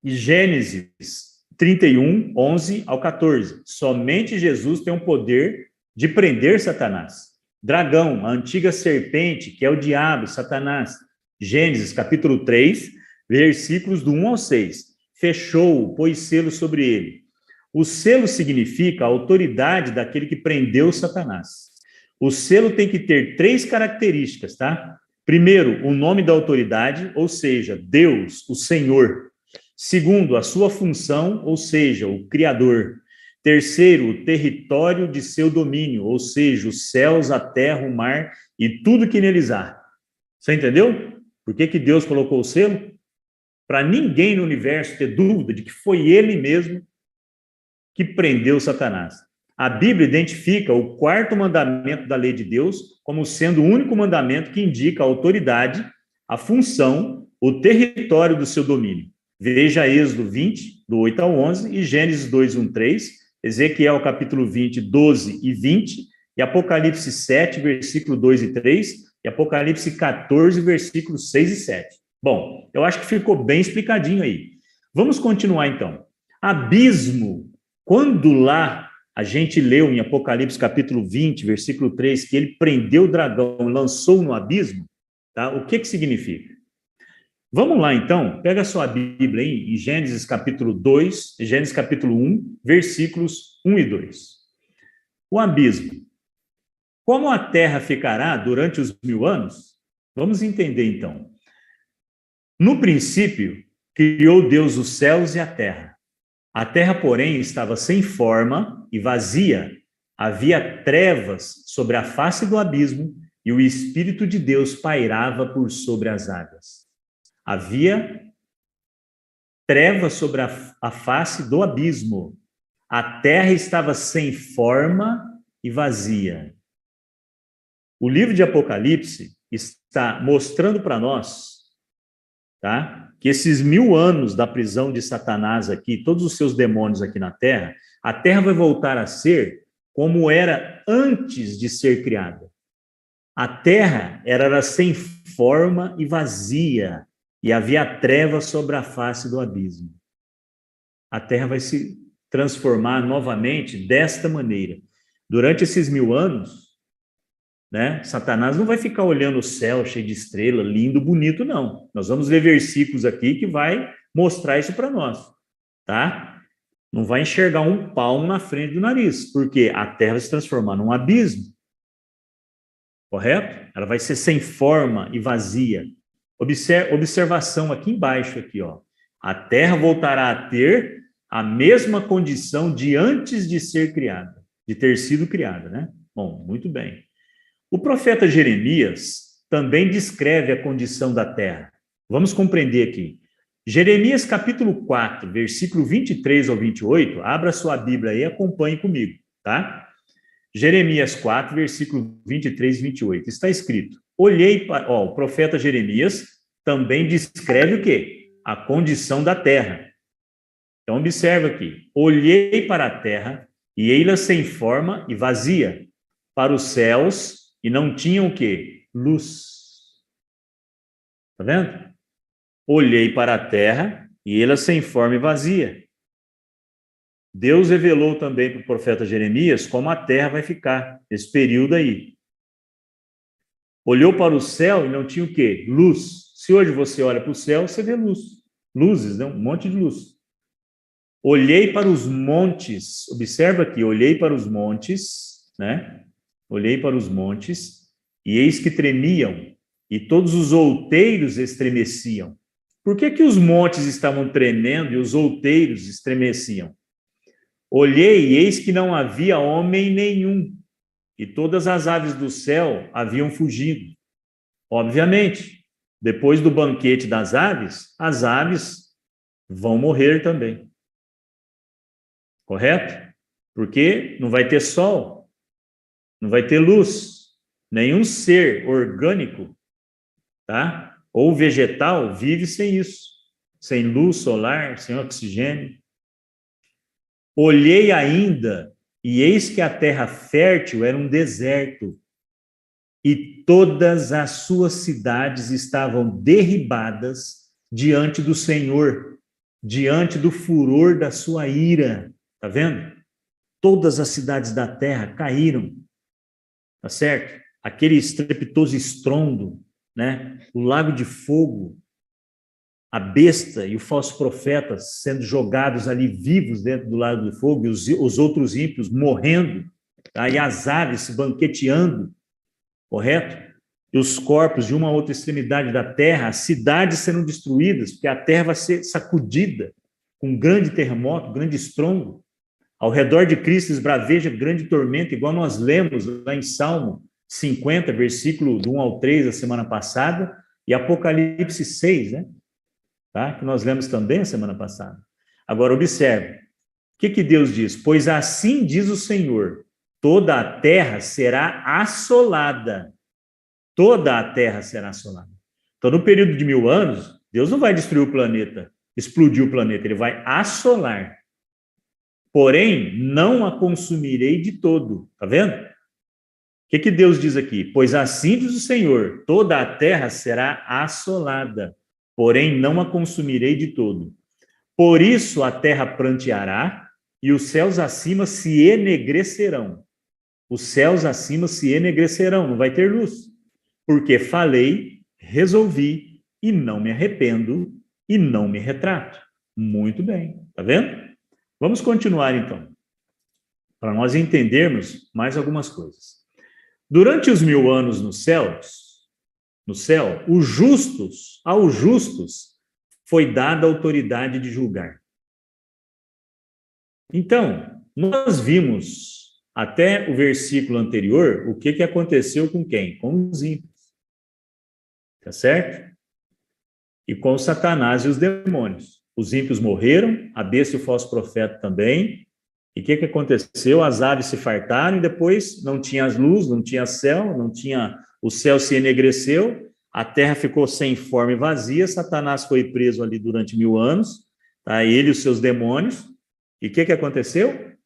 e Gênesis 31, 11 ao 14. Somente Jesus tem o poder de prender Satanás. Dragão, a antiga serpente, que é o diabo, Satanás. Gênesis, capítulo 3, versículos do 1 ao 6. Fechou, pôs selo sobre ele. O selo significa a autoridade daquele que prendeu Satanás. O selo tem que ter 3 características, tá? Primeiro, o nome da autoridade, ou seja, Deus, o Senhor. Segundo, a sua função, ou seja, o Criador. Terceiro, o território de seu domínio, ou seja, os céus, a terra, o mar e tudo que neles há. Você entendeu? Por que Deus colocou o selo? Para ninguém no universo ter dúvida de que foi ele mesmo que prendeu Satanás. A Bíblia identifica o 4º mandamento da lei de Deus como sendo o único mandamento que indica a autoridade, a função, o território do seu domínio. Veja Êxodo 20, do 8 ao 11, e Gênesis 2, 1, 3, Ezequiel capítulo 20, 12 e 20, e Apocalipse 7, versículo 2 e 3, e Apocalipse 14, versículos 6 e 7. Bom, eu acho que ficou bem explicadinho aí. Vamos continuar então. Abismo, quando lá a gente leu em Apocalipse capítulo 20, versículo 3, que ele prendeu o dragão, lançou no abismo, tá? O que significa? Vamos lá, então, pega a sua Bíblia aí, em Gênesis capítulo 2, Gênesis capítulo 1, versículos 1 e 2. O abismo. Como a terra ficará durante os 1000 anos? Vamos entender, então. No princípio, criou Deus os céus e a terra. A terra, porém, estava sem forma e vazia. Havia trevas sobre a face do abismo e o Espírito de Deus pairava por sobre as águas. Havia trevas sobre a face do abismo. A terra estava sem forma e vazia. O livro de Apocalipse está mostrando para nós, tá, que esses 1000 anos da prisão de Satanás aqui, todos os seus demônios aqui na terra, a terra vai voltar a ser como era antes de ser criada. A terra era sem forma e vazia, e havia trevas sobre a face do abismo. A terra vai se transformar novamente desta maneira. Durante esses 1000 anos, né, Satanás não vai ficar olhando o céu cheio de estrela, lindo, bonito, não. Nós vamos ler versículos aqui que vai mostrar isso para nós, tá? Não vai enxergar um palmo na frente do nariz, porque a terra vai se transformar num abismo. Correto? Ela vai ser sem forma e vazia. Observação aqui embaixo, aqui, ó. A terra voltará a ter a mesma condição de antes de ser criada, de ter sido criada, né? Bom, muito bem. O profeta Jeremias também descreve a condição da terra. Vamos compreender aqui. Jeremias capítulo 4, versículo 23 ao 28, abra sua Bíblia aí e acompanhe comigo, tá? Jeremias 4, versículo 23 e 28, está escrito: olhei para... Ó, o profeta Jeremias também descreve o quê? A condição da terra. Então, observa aqui. Olhei para a terra, e ei-la sem forma e vazia, para os céus, e não tinham o quê? Luz. Está vendo? Olhei para a terra, e ei-la sem forma e vazia. Deus revelou também para o profeta Jeremias como a terra vai ficar, esse período aí. Olhou para o céu e não tinha o quê? Luz. Se hoje você olha para o céu, você vê luz. Luzes, né? Um monte de luz. Olhei para os montes, observa aqui, olhei para os montes, né? Olhei para os montes, e eis que tremiam, e todos os outeiros estremeciam. Por que os montes estavam tremendo e os outeiros estremeciam? Olhei, e eis que não havia homem nenhum, e todas as aves do céu haviam fugido. Obviamente, depois do banquete das aves, as aves vão morrer também. Correto? Porque não vai ter sol, não vai ter luz, nenhum ser orgânico, tá? Ou vegetal vive sem isso, sem luz solar, sem oxigênio. Olhei ainda, e eis que a terra fértil era um deserto, e todas as suas cidades estavam derribadas diante do Senhor, diante do furor da sua ira. Tá vendo? Todas as cidades da terra caíram, tá certo? Aquele estrepitoso estrondo, né? O lago de fogo, a besta e o falso profeta sendo jogados ali vivos dentro do lago de fogo, e os outros ímpios morrendo, tá? E as aves se banqueteando, correto? E os corpos de uma a outra extremidade da terra, as cidades sendo destruídas, porque a terra vai ser sacudida com um grande terremoto, um grande estrondo. Ao redor de Cristo esbraveja grande tormenta, igual nós lemos lá em Salmo 50, versículo do 1 ao 3, da semana passada, e Apocalipse 6, né? Tá? Que nós lemos também a semana passada. Agora, observe, o que Deus diz? Pois assim diz o Senhor, toda a terra será assolada. Toda a terra será assolada. Então, no período de 1000 anos, Deus não vai destruir o planeta, explodir o planeta, ele vai assolar. Porém, não a consumirei de todo. Tá vendo? O que Deus diz aqui? Pois assim diz o Senhor, toda a terra será assolada, porém não a consumirei de todo. Por isso a terra pranteará e os céus acima se enegrecerão. Os céus acima se enegrecerão, não vai ter luz. Porque falei, resolvi e não me arrependo e não me retrato. Muito bem, tá vendo? Vamos continuar então, para nós entendermos mais algumas coisas. Durante os 1000 anos no céu, aos justos, foi dada a autoridade de julgar. Então, nós vimos até o versículo anterior o que aconteceu com quem? Com os ímpios. Tá certo? E com Satanás e os demônios. Os ímpios morreram, a besta e o falso profeta também. E o que aconteceu? As aves se fartaram e depois não tinha luz, não tinha céu, o céu se enegreceu, a terra ficou sem forma e vazia, Satanás foi preso ali durante 1000 anos, tá? Ele e os seus demônios. E o que aconteceu?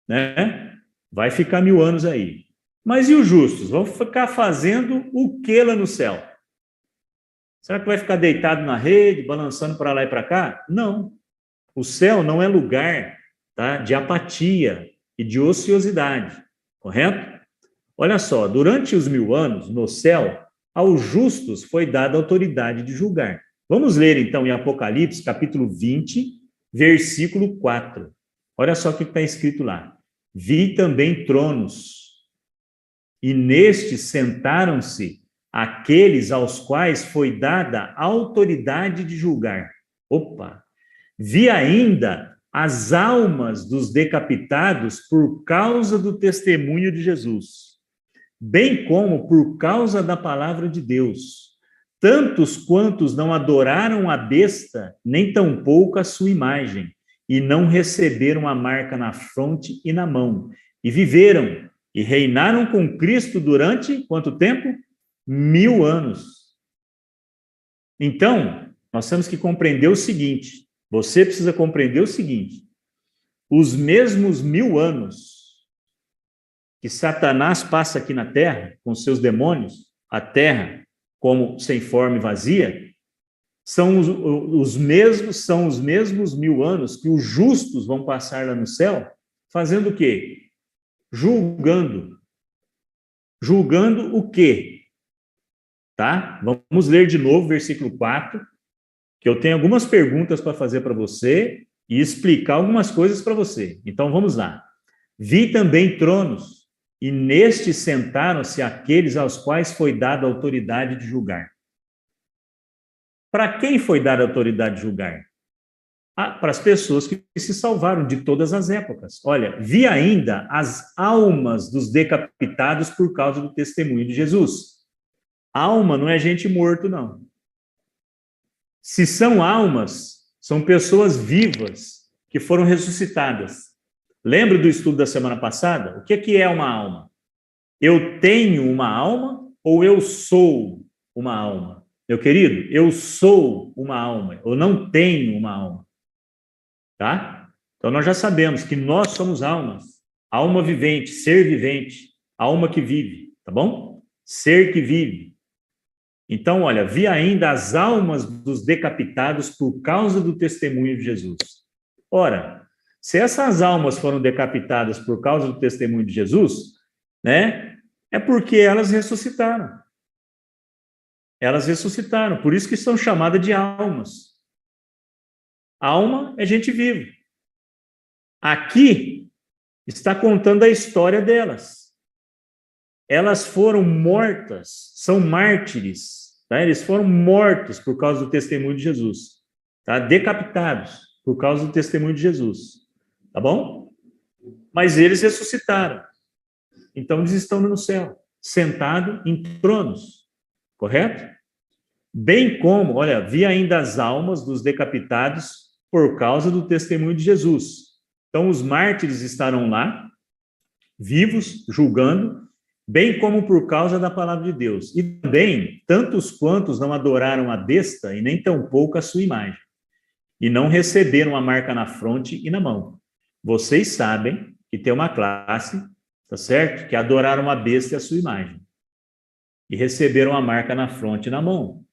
Né? Vai ficar 1000 anos aí. Mas e os justos? Vão ficar fazendo o que lá no céu? Será que vai ficar deitado na rede, balançando para lá e para cá? Não. O céu não é lugar, tá, de apatia e de ociosidade, correto? Olha só, durante os 1000 anos, no céu, aos justos foi dada a autoridade de julgar. Vamos ler, então, em Apocalipse, capítulo 20, versículo 4. Olha só o que está escrito lá. Vi também tronos, e nestes sentaram-se aqueles aos quais foi dada a autoridade de julgar. Opa! Vi ainda as almas dos decapitados por causa do testemunho de Jesus, bem como por causa da palavra de Deus, tantos quantos não adoraram a besta, nem tampouco a sua imagem, e não receberam a marca na fronte e na mão, e viveram e reinaram com Cristo durante quanto tempo? 1000 anos. Então, nós temos que compreender o seguinte, você precisa compreender o seguinte, os mesmos 1000 anos que Satanás passa aqui na terra, com seus demônios, a terra como sem forma e vazia, são os mesmos 1000 anos que os justos vão passar lá no céu, fazendo o quê? Julgando. Julgando o quê? Tá? Vamos ler de novo o versículo 4, que eu tenho algumas perguntas para fazer para você e explicar algumas coisas para você. Então, vamos lá. Vi também tronos, e nestes sentaram-se aqueles aos quais foi dada a autoridade de julgar. Para quem foi dada a autoridade de julgar? Para as pessoas que se salvaram de todas as épocas. Olha, vi ainda as almas dos decapitados por causa do testemunho de Jesus. Alma não é gente morto, não. Se são almas, são pessoas vivas que foram ressuscitadas. Lembra do estudo da semana passada? O que é uma alma? Eu tenho uma alma ou eu sou uma alma? Meu querido, eu sou uma alma, eu não tenho uma alma. Tá? Então nós já sabemos que nós somos almas. Alma vivente, ser vivente, alma que vive, tá bom? Ser que vive. Então, olha, vi ainda as almas dos decapitados por causa do testemunho de Jesus. Ora, se essas almas foram decapitadas por causa do testemunho de Jesus, né, é porque elas ressuscitaram. Elas ressuscitaram, por isso que são chamadas de almas. Alma é gente viva. Aqui está contando a história delas. Elas foram mortas, são mártires, tá? Eles foram mortos por causa do testemunho de Jesus, tá? Decapitados por causa do testemunho de Jesus, tá bom? Mas eles ressuscitaram. Então eles estão no céu, sentados em tronos, correto? Bem como, olha, vi ainda as almas dos decapitados por causa do testemunho de Jesus. Então os mártires estarão lá, vivos, julgando, bem como por causa da palavra de Deus. E também, tantos quantos não adoraram a besta e nem tampouco a sua imagem, e não receberam a marca na fronte e na mão. Vocês sabem que tem uma classe, tá certo? Que adoraram a besta e a sua imagem, e receberam a marca na fronte e na mão.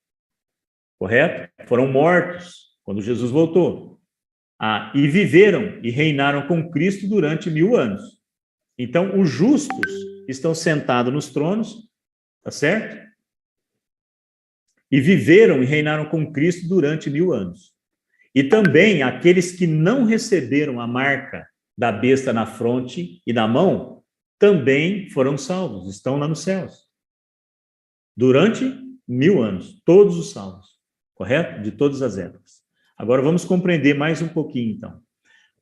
Correto? Foram mortos quando Jesus voltou. E viveram e reinaram com Cristo durante 1000 anos. Então, os justos estão sentados nos tronos, tá certo? E viveram e reinaram com Cristo durante 1000 anos. E também aqueles que não receberam a marca da besta na fronte e na mão, também foram salvos, estão lá nos céus. Durante 1000 anos, todos os salvos, correto? De todas as épocas. Agora vamos compreender mais um pouquinho, então.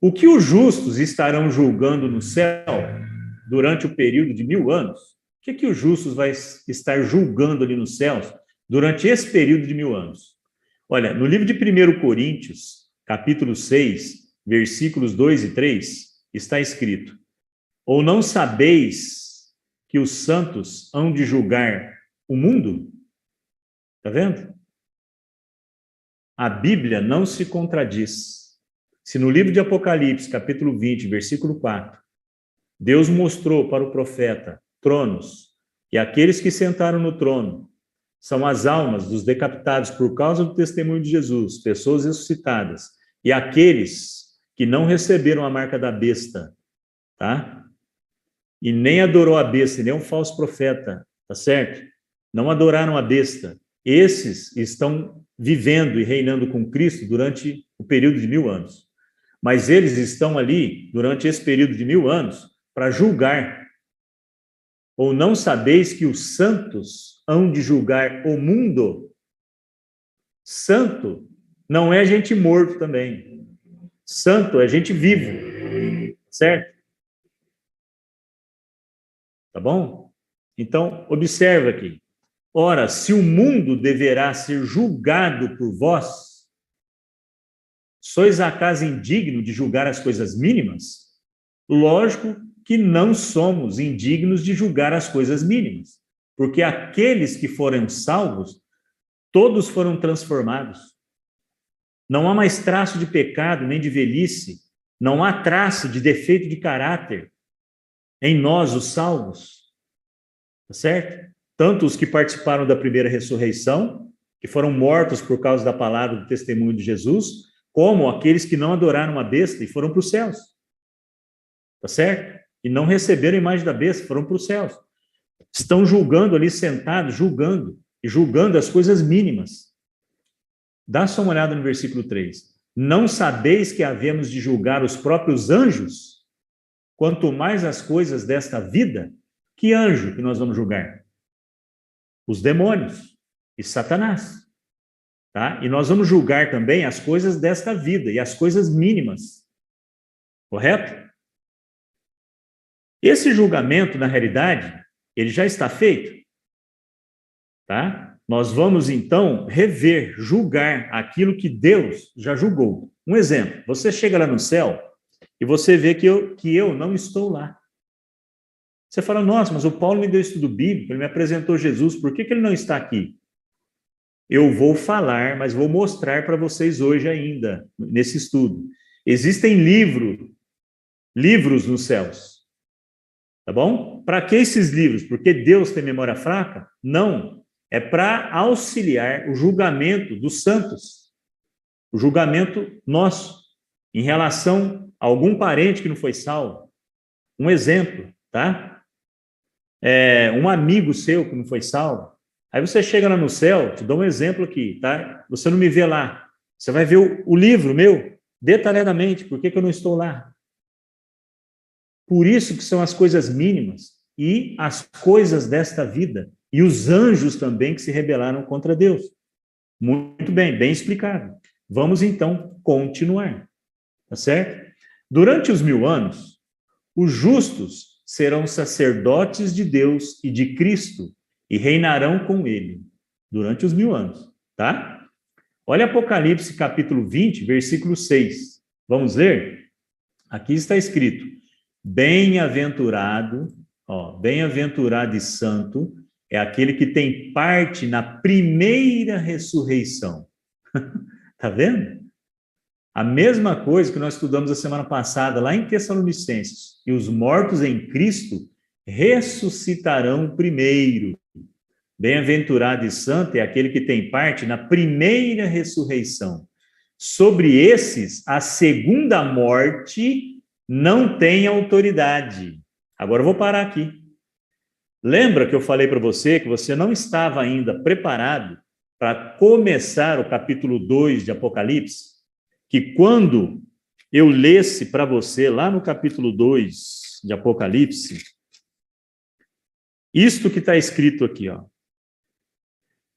O que os justos estarão julgando no céu durante o período de 1000 anos? O que os justos vai estar julgando ali nos céus durante esse período de 1000 anos? Olha, no livro de 1 Coríntios, capítulo 6, versículos 2 e 3, está escrito: ou não sabeis que os santos hão de julgar o mundo? Está vendo? A Bíblia não se contradiz. Se no livro de Apocalipse, capítulo 20, versículo 4, Deus mostrou para o profeta tronos, e aqueles que sentaram no trono são as almas dos decapitados por causa do testemunho de Jesus, pessoas ressuscitadas, e aqueles que não receberam a marca da besta, tá? E nem adorou a besta, nem um falso profeta, tá certo? Não adoraram a besta. Esses estão vivendo e reinando com Cristo durante o período de 1000 anos. Mas eles estão ali, durante esse período de 1000 anos, para julgar. Ou não sabeis que os santos hão de julgar o mundo? Santo não é gente morto também. Santo é gente vivo, certo? Tá bom? Então, observa aqui. Ora, se o mundo deverá ser julgado por vós, sois acaso indigno de julgar as coisas mínimas? Lógico que não somos indignos de julgar as coisas mínimas, porque aqueles que foram salvos, todos foram transformados. Não há mais traço de pecado, nem de velhice, não há traço de defeito de caráter em nós, os salvos, tá certo? Tanto os que participaram da primeira ressurreição, que foram mortos por causa da palavra do testemunho de Jesus, como aqueles que não adoraram a besta e foram para os céus, tá certo? E não receberam a imagem da besta, foram para os céus. Estão julgando ali sentados, julgando, e julgando as coisas mínimas. Dá só uma olhada no versículo 3. Não sabeis que havemos de julgar os próprios anjos? Quanto mais as coisas desta vida, que anjo que nós vamos julgar? Os demônios e Satanás. Tá? E nós vamos julgar também as coisas desta vida e as coisas mínimas. Correto? Esse julgamento, na realidade, ele já está feito. Tá? Nós vamos, então, rever, julgar aquilo que Deus já julgou. Um exemplo, você chega lá no céu e você vê que eu não estou lá. Você fala, nossa, mas o Paulo me deu estudo bíblico, ele me apresentou Jesus, por que ele não está aqui? Eu vou falar, mas vou mostrar para vocês hoje ainda, nesse estudo. Existem livros nos céus. Tá bom? Para que esses livros? Porque Deus tem memória fraca? Não. É para auxiliar o julgamento dos santos. O julgamento nosso, em relação a algum parente que não foi salvo. Um exemplo, tá? Um amigo seu que não foi salvo. Aí você chega lá no céu, te dou um exemplo aqui, tá? Você não me vê lá. Você vai ver o livro meu, detalhadamente, por que eu não estou lá? Por isso que são as coisas mínimas e as coisas desta vida. E os anjos também que se rebelaram contra Deus. Muito bem, bem explicado. Vamos então continuar, tá certo? Durante os 1000 anos, os justos serão sacerdotes de Deus e de Cristo e reinarão com ele durante os 1000 anos, tá? Olha Apocalipse capítulo 20, versículo 6. Vamos ler? Aqui está escrito: bem-aventurado, bem-aventurado e santo é aquele que tem parte na primeira ressurreição. Tá vendo? A mesma coisa que nós estudamos a semana passada lá em Tessalonicenses. E os mortos em Cristo ressuscitarão primeiro. Bem-aventurado e santo é aquele que tem parte na primeira ressurreição. Sobre esses, a segunda morte não tem autoridade. Agora eu vou parar aqui. Lembra que eu falei para você que você não estava ainda preparado para começar o capítulo 2 de Apocalipse? Que quando eu lesse para você lá no capítulo 2 de Apocalipse, isto que está escrito aqui, ó.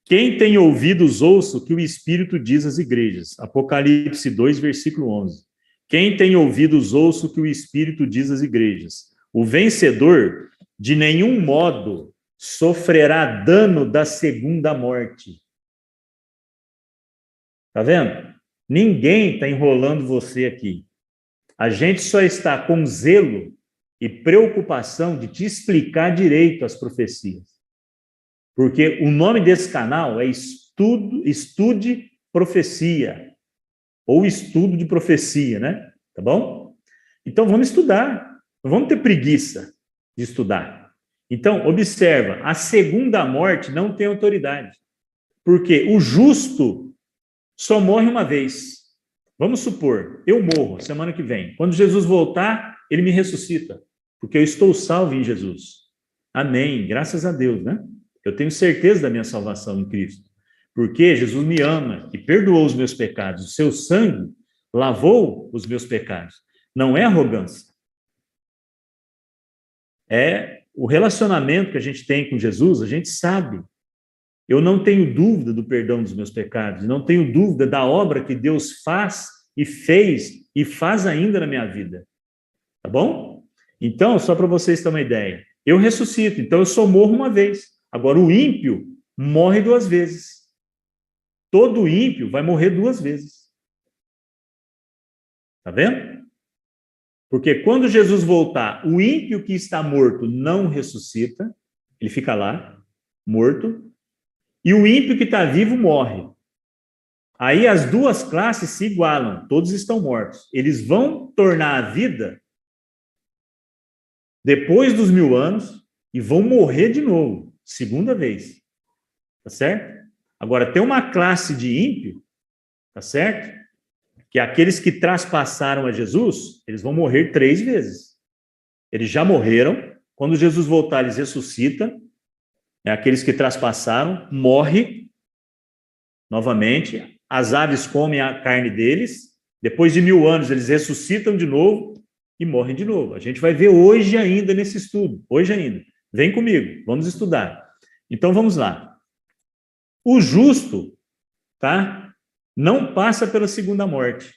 Quem tem ouvidos, ouça o que o Espírito diz às igrejas. Apocalipse 2, versículo 11. Quem tem ouvidos, ouça o que o Espírito diz às igrejas. O vencedor, de nenhum modo, sofrerá dano da segunda morte. Tá vendo? Ninguém está enrolando você aqui. A gente só está com zelo e preocupação de te explicar direito as profecias. Porque o nome desse canal é Estude Profecia, ou Estudo de Profecia, né? Tá bom? Então, vamos estudar. Não vamos ter preguiça de estudar. Então, observa, a segunda morte não tem autoridade. Porque o justo só morre uma vez. Vamos supor, eu morro semana que vem. Quando Jesus voltar, ele me ressuscita. Porque eu estou salvo em Jesus. Amém. Graças a Deus, né? Eu tenho certeza da minha salvação em Cristo. Porque Jesus me ama e perdoou os meus pecados. O seu sangue lavou os meus pecados. Não é arrogância. É o relacionamento que a gente tem com Jesus, a gente sabe. Eu não tenho dúvida do perdão dos meus pecados. Não tenho dúvida da obra que Deus faz e fez e faz ainda na minha vida. Tá bom? Então, só para vocês terem uma ideia. Eu ressuscito, então eu só morro uma vez. Agora, o ímpio morre 2 vezes. Todo ímpio vai morrer 2 vezes. Tá vendo? Porque quando Jesus voltar, o ímpio que está morto não ressuscita, ele fica lá, morto, e o ímpio que está vivo morre. Aí as duas classes se igualam, todos estão mortos. Eles vão tornar a vida depois dos 1000 anos e vão morrer de novo. Segunda vez, tá certo? Agora, tem uma classe de ímpio, tá certo? Que é aqueles que traspassaram a Jesus, eles vão morrer 3 vezes. Eles já morreram, quando Jesus voltar, eles ressuscitam, aqueles que traspassaram, morrem novamente, as aves comem a carne deles, depois de 1000 anos eles ressuscitam de novo e morrem de novo. A gente vai ver hoje ainda nesse estudo, hoje ainda. Vem comigo, vamos estudar. Então, vamos lá. O justo, tá? Não passa pela segunda morte.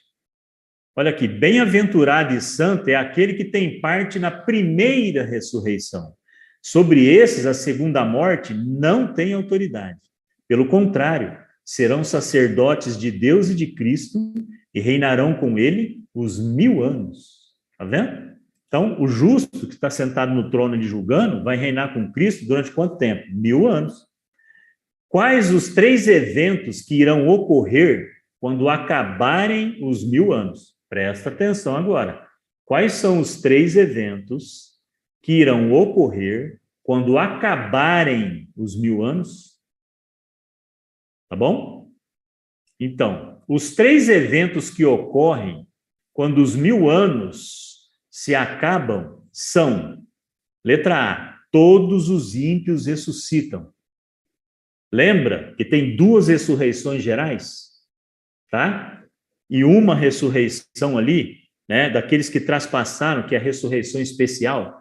Olha aqui, bem-aventurado e santo é aquele que tem parte na primeira ressurreição. Sobre esses, a segunda morte não tem autoridade. Pelo contrário, serão sacerdotes de Deus e de Cristo e reinarão com ele os 1000 anos. Tá vendo? Então, o justo que está sentado no trono de julgando vai reinar com Cristo durante quanto tempo? 1000 anos. Quais os 3 eventos que irão ocorrer quando acabarem os 1000 anos? Presta atenção agora. Quais são os 3 eventos que irão ocorrer quando acabarem os 1000 anos? Tá bom? Então, os 3 eventos que ocorrem quando os 1000 anos se acabam são: letra A, todos os ímpios ressuscitam. Lembra que tem duas ressurreições gerais, tá? E uma ressurreição ali, né, daqueles que traspassaram, que é a ressurreição especial,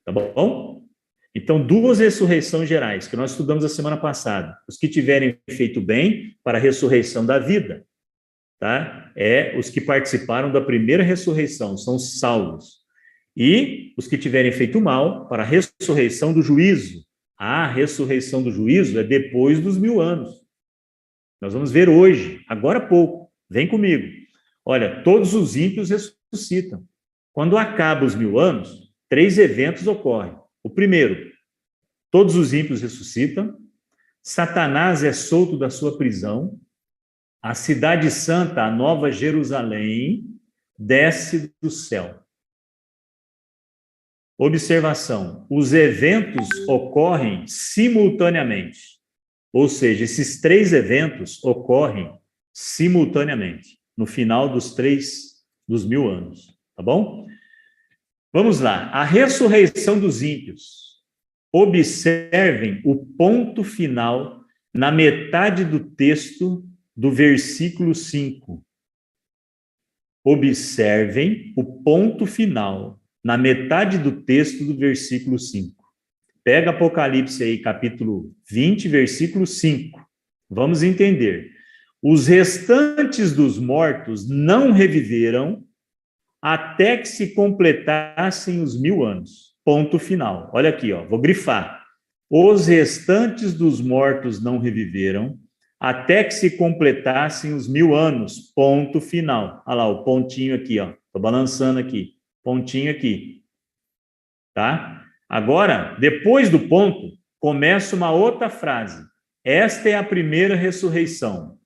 tá bom? Então, duas ressurreições gerais, que nós estudamos a semana passada. Os que tiverem feito bem para a ressurreição da vida, tá? Os que participaram da primeira ressurreição, são salvos. E os que tiverem feito mal para a ressurreição do juízo. A ressurreição do juízo é depois dos 1000 anos. Nós vamos ver hoje, agora há pouco. Vem comigo. Olha, todos os ímpios ressuscitam. Quando acaba os 1000 anos, 3 eventos ocorrem. O primeiro, todos os ímpios ressuscitam, Satanás é solto da sua prisão, a cidade santa, a nova Jerusalém, desce do céu. Observação, os eventos ocorrem simultaneamente, ou seja, esses 3 eventos ocorrem simultaneamente, no final dos 1000 anos, tá bom? Vamos lá, a ressurreição dos ímpios. Observem o ponto final na metade do texto do versículo 5. Observem o ponto final na metade do texto do versículo 5. Pega Apocalipse aí, capítulo 20, versículo 5. Vamos entender. Os restantes dos mortos não reviveram até que se completassem os 1000 anos. Ponto final. Olha aqui, ó, vou grifar. Os restantes dos mortos não reviveram até que se completassem os 1000 anos. Ponto final. Olha lá, o pontinho aqui, ó. Estou balançando aqui. Pontinho aqui. Tá? Agora, depois do ponto, começa uma outra frase. Esta é a primeira ressurreição.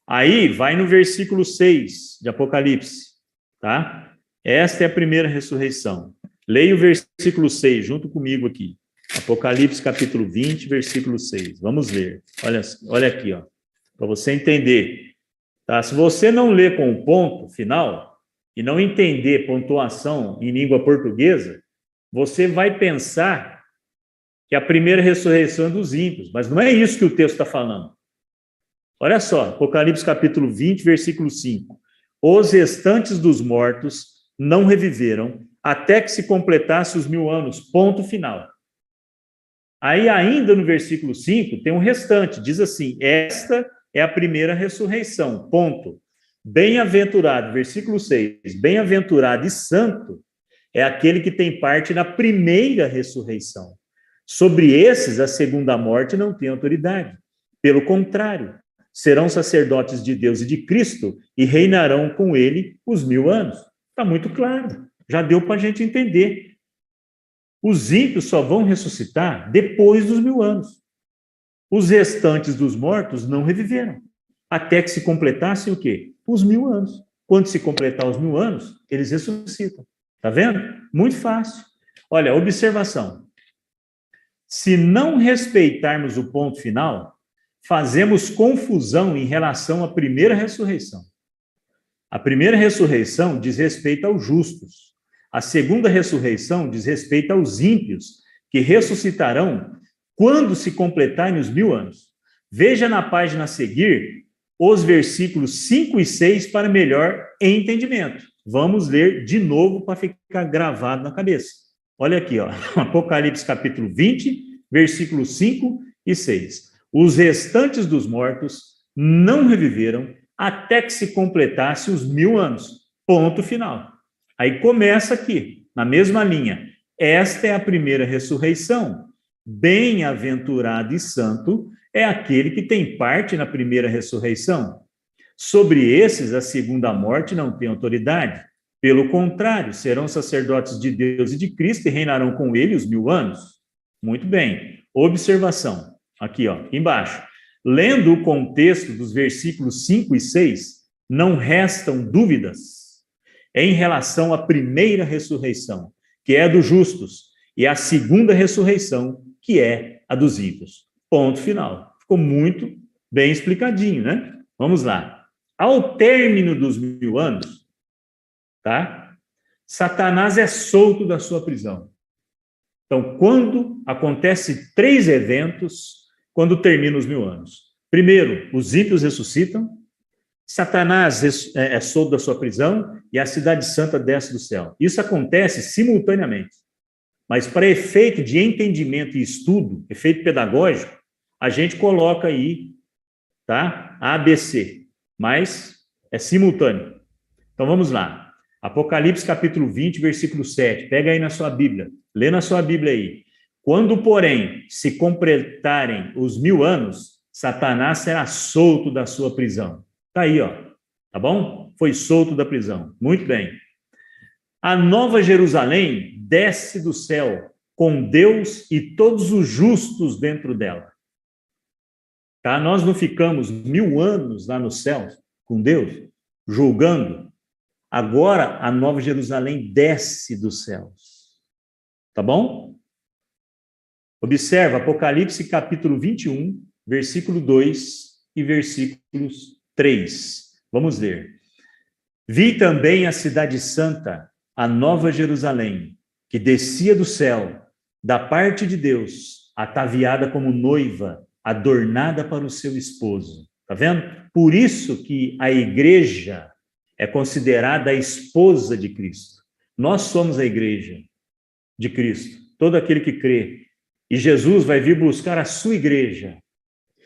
Aí, vai no versículo 6 de Apocalipse. Tá? Esta é a primeira ressurreição. Leia o versículo 6 junto comigo aqui. Apocalipse capítulo 20, versículo 6. Vamos ler. Olha aqui, ó, para você entender. Tá? Se você não ler com o ponto final e não entender pontuação em língua portuguesa, você vai pensar que a primeira ressurreição é dos ímpios, mas não é isso que o texto está falando. Olha só, Apocalipse capítulo 20, versículo 5. Os restantes dos mortos não reviveram até que se completasse os 1000 anos, ponto final. Aí ainda no versículo 5 tem um restante, diz assim, esta é a primeira ressurreição, ponto. Bem-aventurado, versículo 6, bem-aventurado e santo é aquele que tem parte na primeira ressurreição. Sobre esses, a segunda morte não tem autoridade. Pelo contrário, serão sacerdotes de Deus e de Cristo e reinarão com ele os 1000 anos. Está muito claro, já deu para a gente entender. Os ímpios só vão ressuscitar depois dos 1000 anos. Os restantes dos mortos não reviveram, até que se completassem o quê? Os 1000 anos. Quando se completar os 1000 anos, eles ressuscitam. Está vendo? Muito fácil. Olha, observação. Se não respeitarmos o ponto final, fazemos confusão em relação à primeira ressurreição. A primeira ressurreição diz respeito aos justos. A segunda ressurreição diz respeito aos ímpios, que ressuscitarão quando se completarem os 1000 anos. Veja na página a seguir os versículos 5 e 6 para melhor entendimento. Vamos ler de novo para ficar gravado na cabeça. Olha aqui, ó, Apocalipse capítulo 20, versículos 5 e 6. Os restantes dos mortos não reviveram até que se completasse os 1000 anos. Ponto final. Aí começa aqui, na mesma linha. Esta é a primeira ressurreição. Bem-aventurado e santo é aquele que tem parte na primeira ressurreição. Sobre esses, a segunda morte não tem autoridade. Pelo contrário, serão sacerdotes de Deus e de Cristo e reinarão com ele os 1000 anos. Muito bem. Observação. Aqui, ó, aqui embaixo. Lendo o contexto dos versículos 5 e 6, não restam dúvidas em relação à primeira ressurreição, que é a dos justos, e a segunda ressurreição, que é a dos ímpios. Ponto final. Ficou muito bem explicadinho, né? Vamos lá. Ao término dos 1000 anos, tá? Satanás é solto da sua prisão. Então, quando acontece 3 eventos quando terminam os 1000 anos? Primeiro, os ímpios ressuscitam, Satanás é solto da sua prisão e a cidade santa desce do céu. Isso acontece simultaneamente. Mas para efeito de entendimento e estudo, efeito pedagógico, a gente coloca aí, tá? ABC, mas é simultâneo. Então vamos lá. Apocalipse capítulo 20, versículo 7. Pega aí na sua Bíblia. Lê na sua Bíblia aí. Quando, porém, se completarem os 1000 anos, Satanás será solto da sua prisão. Tá aí, ó. Tá bom? Foi solto da prisão. Muito bem. A nova Jerusalém desce do céu com Deus e todos os justos dentro dela. Tá? Nós não ficamos 1000 anos lá no céu com Deus, julgando. Agora a nova Jerusalém desce dos céus. Tá bom? Observa Apocalipse capítulo 21, versículo 2 e versículos 3. Vamos ler. Vi também a cidade santa, a nova Jerusalém, que descia do céu, da parte de Deus, ataviada como noiva, adornada para o seu esposo. Tá vendo? Por isso que a igreja é considerada a esposa de Cristo. Nós somos a igreja de Cristo, todo aquele que crê. E Jesus vai vir buscar a sua igreja,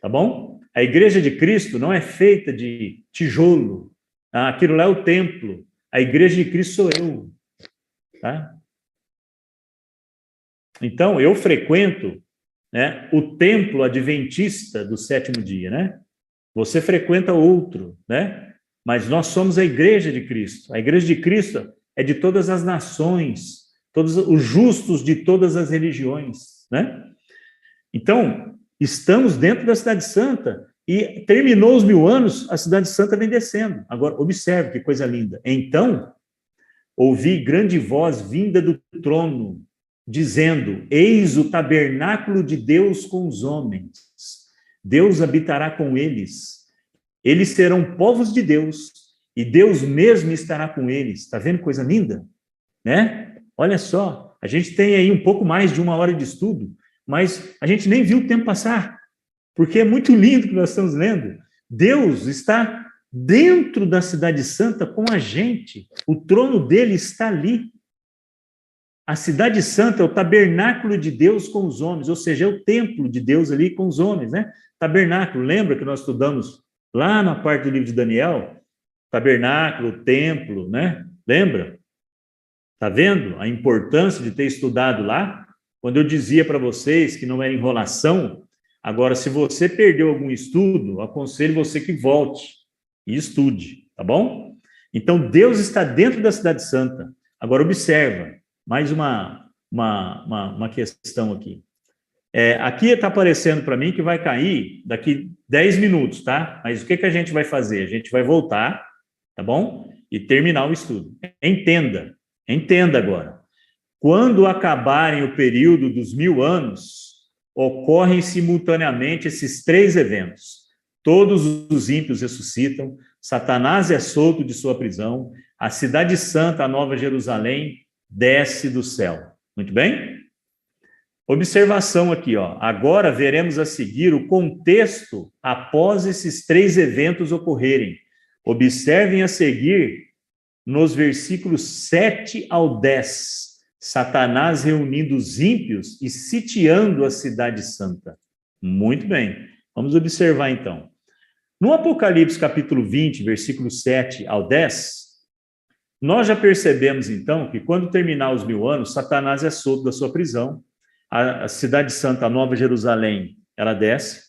tá bom? A igreja de Cristo não é feita de tijolo, tá? Aquilo lá é o templo. A igreja de Cristo sou eu, tá? Então, eu frequento, né, o templo adventista do 7º dia, né? Você frequenta outro, né? Mas nós somos a igreja de Cristo. A igreja de Cristo é de todas as nações, todos os justos de todas as religiões, né? Então, estamos dentro da cidade santa e terminou os 1000 anos, a cidade santa vem descendo. Agora, observe que coisa linda. Então, ouvi grande voz vinda do trono, dizendo: eis o tabernáculo de Deus com os homens. Deus habitará com eles. Eles serão povos de Deus e Deus mesmo estará com eles. Está vendo coisa linda? Né? Olha só, a gente tem aí um pouco mais de 1 hora de estudo, mas a gente nem viu o tempo passar, porque é muito lindo o que nós estamos lendo. Deus está dentro da cidade santa com a gente. O trono dele está ali. A cidade santa é o tabernáculo de Deus com os homens, ou seja, é o templo de Deus ali com os homens, né? Tabernáculo, lembra que nós estudamos lá na parte do livro de Daniel? Tabernáculo, templo, né? Lembra? Tá vendo a importância de ter estudado lá? Quando eu dizia para vocês que não era enrolação, agora, se você perdeu algum estudo, aconselho você que volte e estude, tá bom? Então, Deus está dentro da cidade santa. Agora, observa, mais uma questão aqui. Aqui está aparecendo para mim que vai cair daqui 10 minutos, tá? Mas o que a gente vai fazer? A gente vai voltar, tá bom? E terminar o estudo. Entenda agora. Quando acabarem o período dos 1000 anos, ocorrem simultaneamente esses 3 eventos. Todos os ímpios ressuscitam, Satanás é solto de sua prisão, a cidade santa, a nova Jerusalém, desce do céu. Muito bem? Observação aqui, ó. Agora veremos a seguir o contexto após esses 3 eventos ocorrerem. Observem a seguir nos versículos 7 ao 10. Satanás reunindo os ímpios e sitiando a cidade santa. Muito bem. Vamos observar então. No Apocalipse capítulo 20, versículos 7 ao 10, nós já percebemos então que quando terminar os 1000 anos, Satanás é solto da sua prisão, a cidade santa, a nova Jerusalém, ela desce,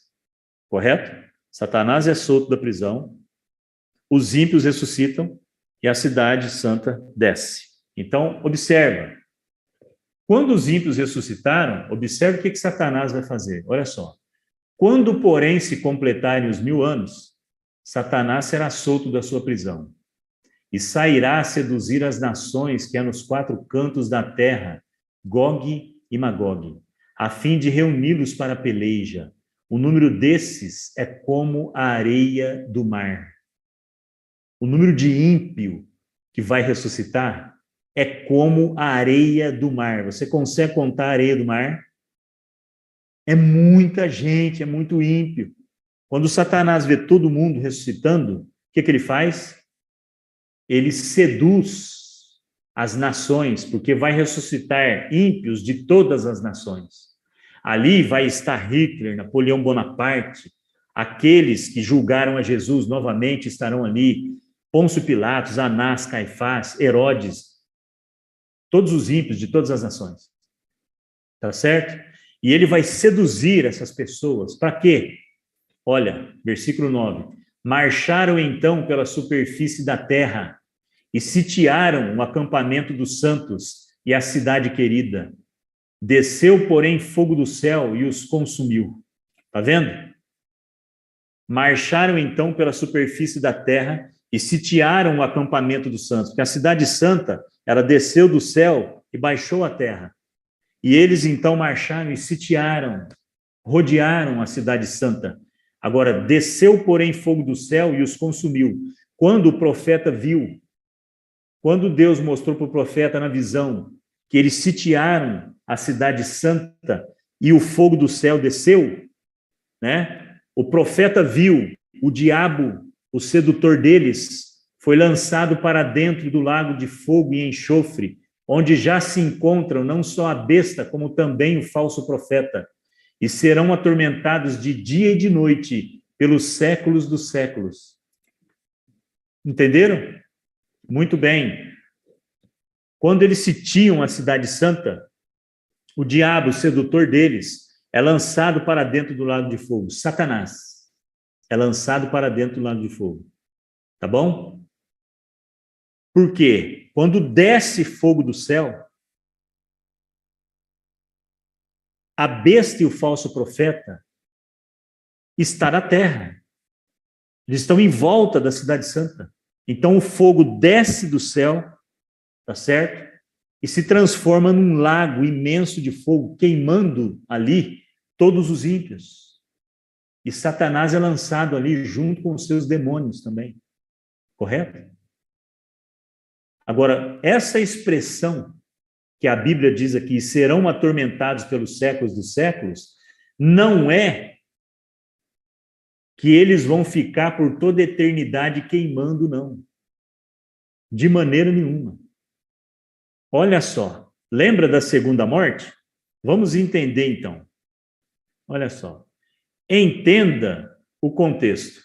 correto? Satanás é solto da prisão, os ímpios ressuscitam e a cidade santa desce. Então, observa. Quando os ímpios ressuscitaram, observe o que Satanás vai fazer. Olha só. Quando, porém, se completarem os 1000 anos, Satanás será solto da sua prisão e sairá a seduzir as nações que há nos 4 cantos da terra, Gog e Magog, a fim de reuni-los para a peleja. O número desses é como a areia do mar. O número de ímpio que vai ressuscitar é como a areia do mar. Você consegue contar a areia do mar? É muita gente, é muito ímpio. Quando Satanás vê todo mundo ressuscitando, o que ele faz? Ele seduz as nações, porque vai ressuscitar ímpios de todas as nações. Ali vai estar Hitler, Napoleão Bonaparte, aqueles que julgaram a Jesus novamente estarão ali, Pôncio Pilatos, Anás, Caifás, Herodes, todos os ímpios de todas as nações. Tá certo? E ele vai seduzir essas pessoas. Para quê? Olha, versículo 9. Marcharam então pela superfície da terra e sitiaram o acampamento dos santos e a cidade querida. Desceu, porém, fogo do céu e os consumiu. Tá vendo? Marcharam então pela superfície da terra e sitiaram o acampamento dos santos, porque a cidade santa, ela desceu do céu e baixou à terra. E eles então marcharam e sitiaram, rodearam a cidade santa. Agora, desceu, porém, fogo do céu e os consumiu. Quando o profeta viu, quando Deus mostrou para o profeta na visão que eles sitiaram a cidade santa e o fogo do céu desceu, né? O profeta viu o diabo, o sedutor deles, foi lançado para dentro do lago de fogo e enxofre, onde já se encontram não só a besta, como também o falso profeta, e serão atormentados de dia e de noite pelos séculos dos séculos. Entenderam? Muito bem. Quando eles sitiam a cidade santa, o diabo, o sedutor deles, é lançado para dentro do lago de fogo. Satanás é lançado para dentro do lago de fogo. Tá bom? Por quê? Quando desce fogo do céu, a besta e o falso profeta estão na terra. Eles estão em volta da cidade santa. Então o fogo desce do céu, tá certo? E se transforma num lago imenso de fogo, queimando ali todos os ímpios. E Satanás é lançado ali junto com os seus demônios também. Correto? Agora, essa expressão que a Bíblia diz aqui, serão atormentados pelos séculos dos séculos, não é que eles vão ficar por toda a eternidade queimando, não. De maneira nenhuma. Olha só, lembra da segunda morte? Vamos entender então. Olha só. Entenda o contexto.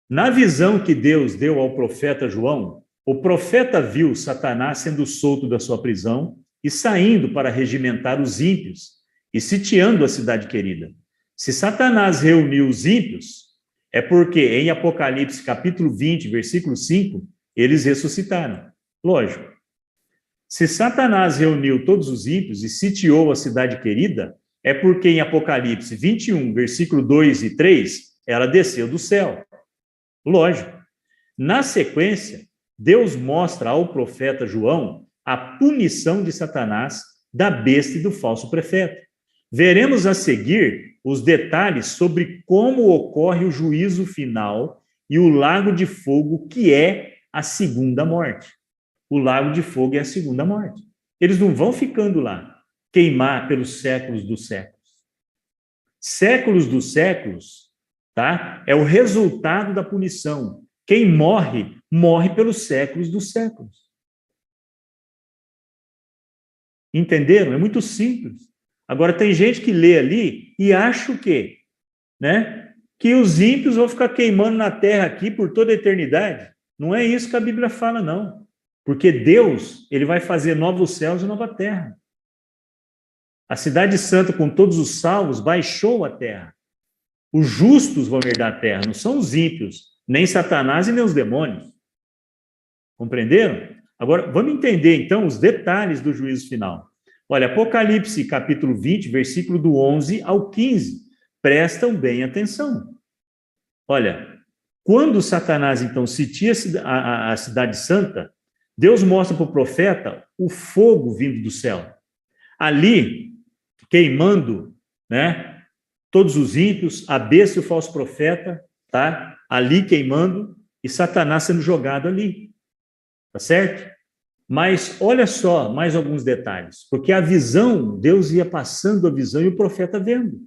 Na visão que Deus deu ao profeta João, o profeta viu Satanás sendo solto da sua prisão e saindo para regimentar os ímpios e sitiando a cidade querida. Se Satanás reuniu os ímpios, é porque em Apocalipse capítulo 20, versículo 5, eles ressuscitaram. Lógico. Se Satanás reuniu todos os ímpios e sitiou a cidade querida, é porque em Apocalipse 21, versículo 2 e 3, ela desceu do céu. Lógico. Na sequência, Deus mostra ao profeta João a punição de Satanás, da besta e do falso profeta. Veremos a seguir os detalhes sobre como ocorre o juízo final e o lago de fogo, que é a segunda morte. O lago de fogo é a segunda morte. Eles não vão ficando lá, queimar pelos séculos dos séculos. Séculos dos séculos, tá? É o resultado da punição. Quem morre, morre pelos séculos dos séculos. Entenderam? É muito simples. Agora, tem gente que lê ali e acha o quê? Né? Que os ímpios vão ficar queimando na terra aqui por toda a eternidade. Não é isso que a Bíblia fala, não. Porque Deus, ele vai fazer novos céus e nova terra. A cidade santa, com todos os salvos, baixou a terra. Os justos vão herdar a terra, não são os ímpios, nem Satanás e nem os demônios. Compreenderam? Agora, vamos entender, então, os detalhes do juízo final. Olha, Apocalipse, capítulo 20, versículo do 11 ao 15. Prestam bem atenção. Olha, quando Satanás, então, sitia a cidade santa, Deus mostra para o profeta o fogo vindo do céu. Ali, queimando, né, todos os ímpios, a besta e o falso profeta, tá? Ali queimando e Satanás sendo jogado ali. Tá certo? Mas olha só mais alguns detalhes, porque a visão, Deus ia passando a visão e o profeta vendo.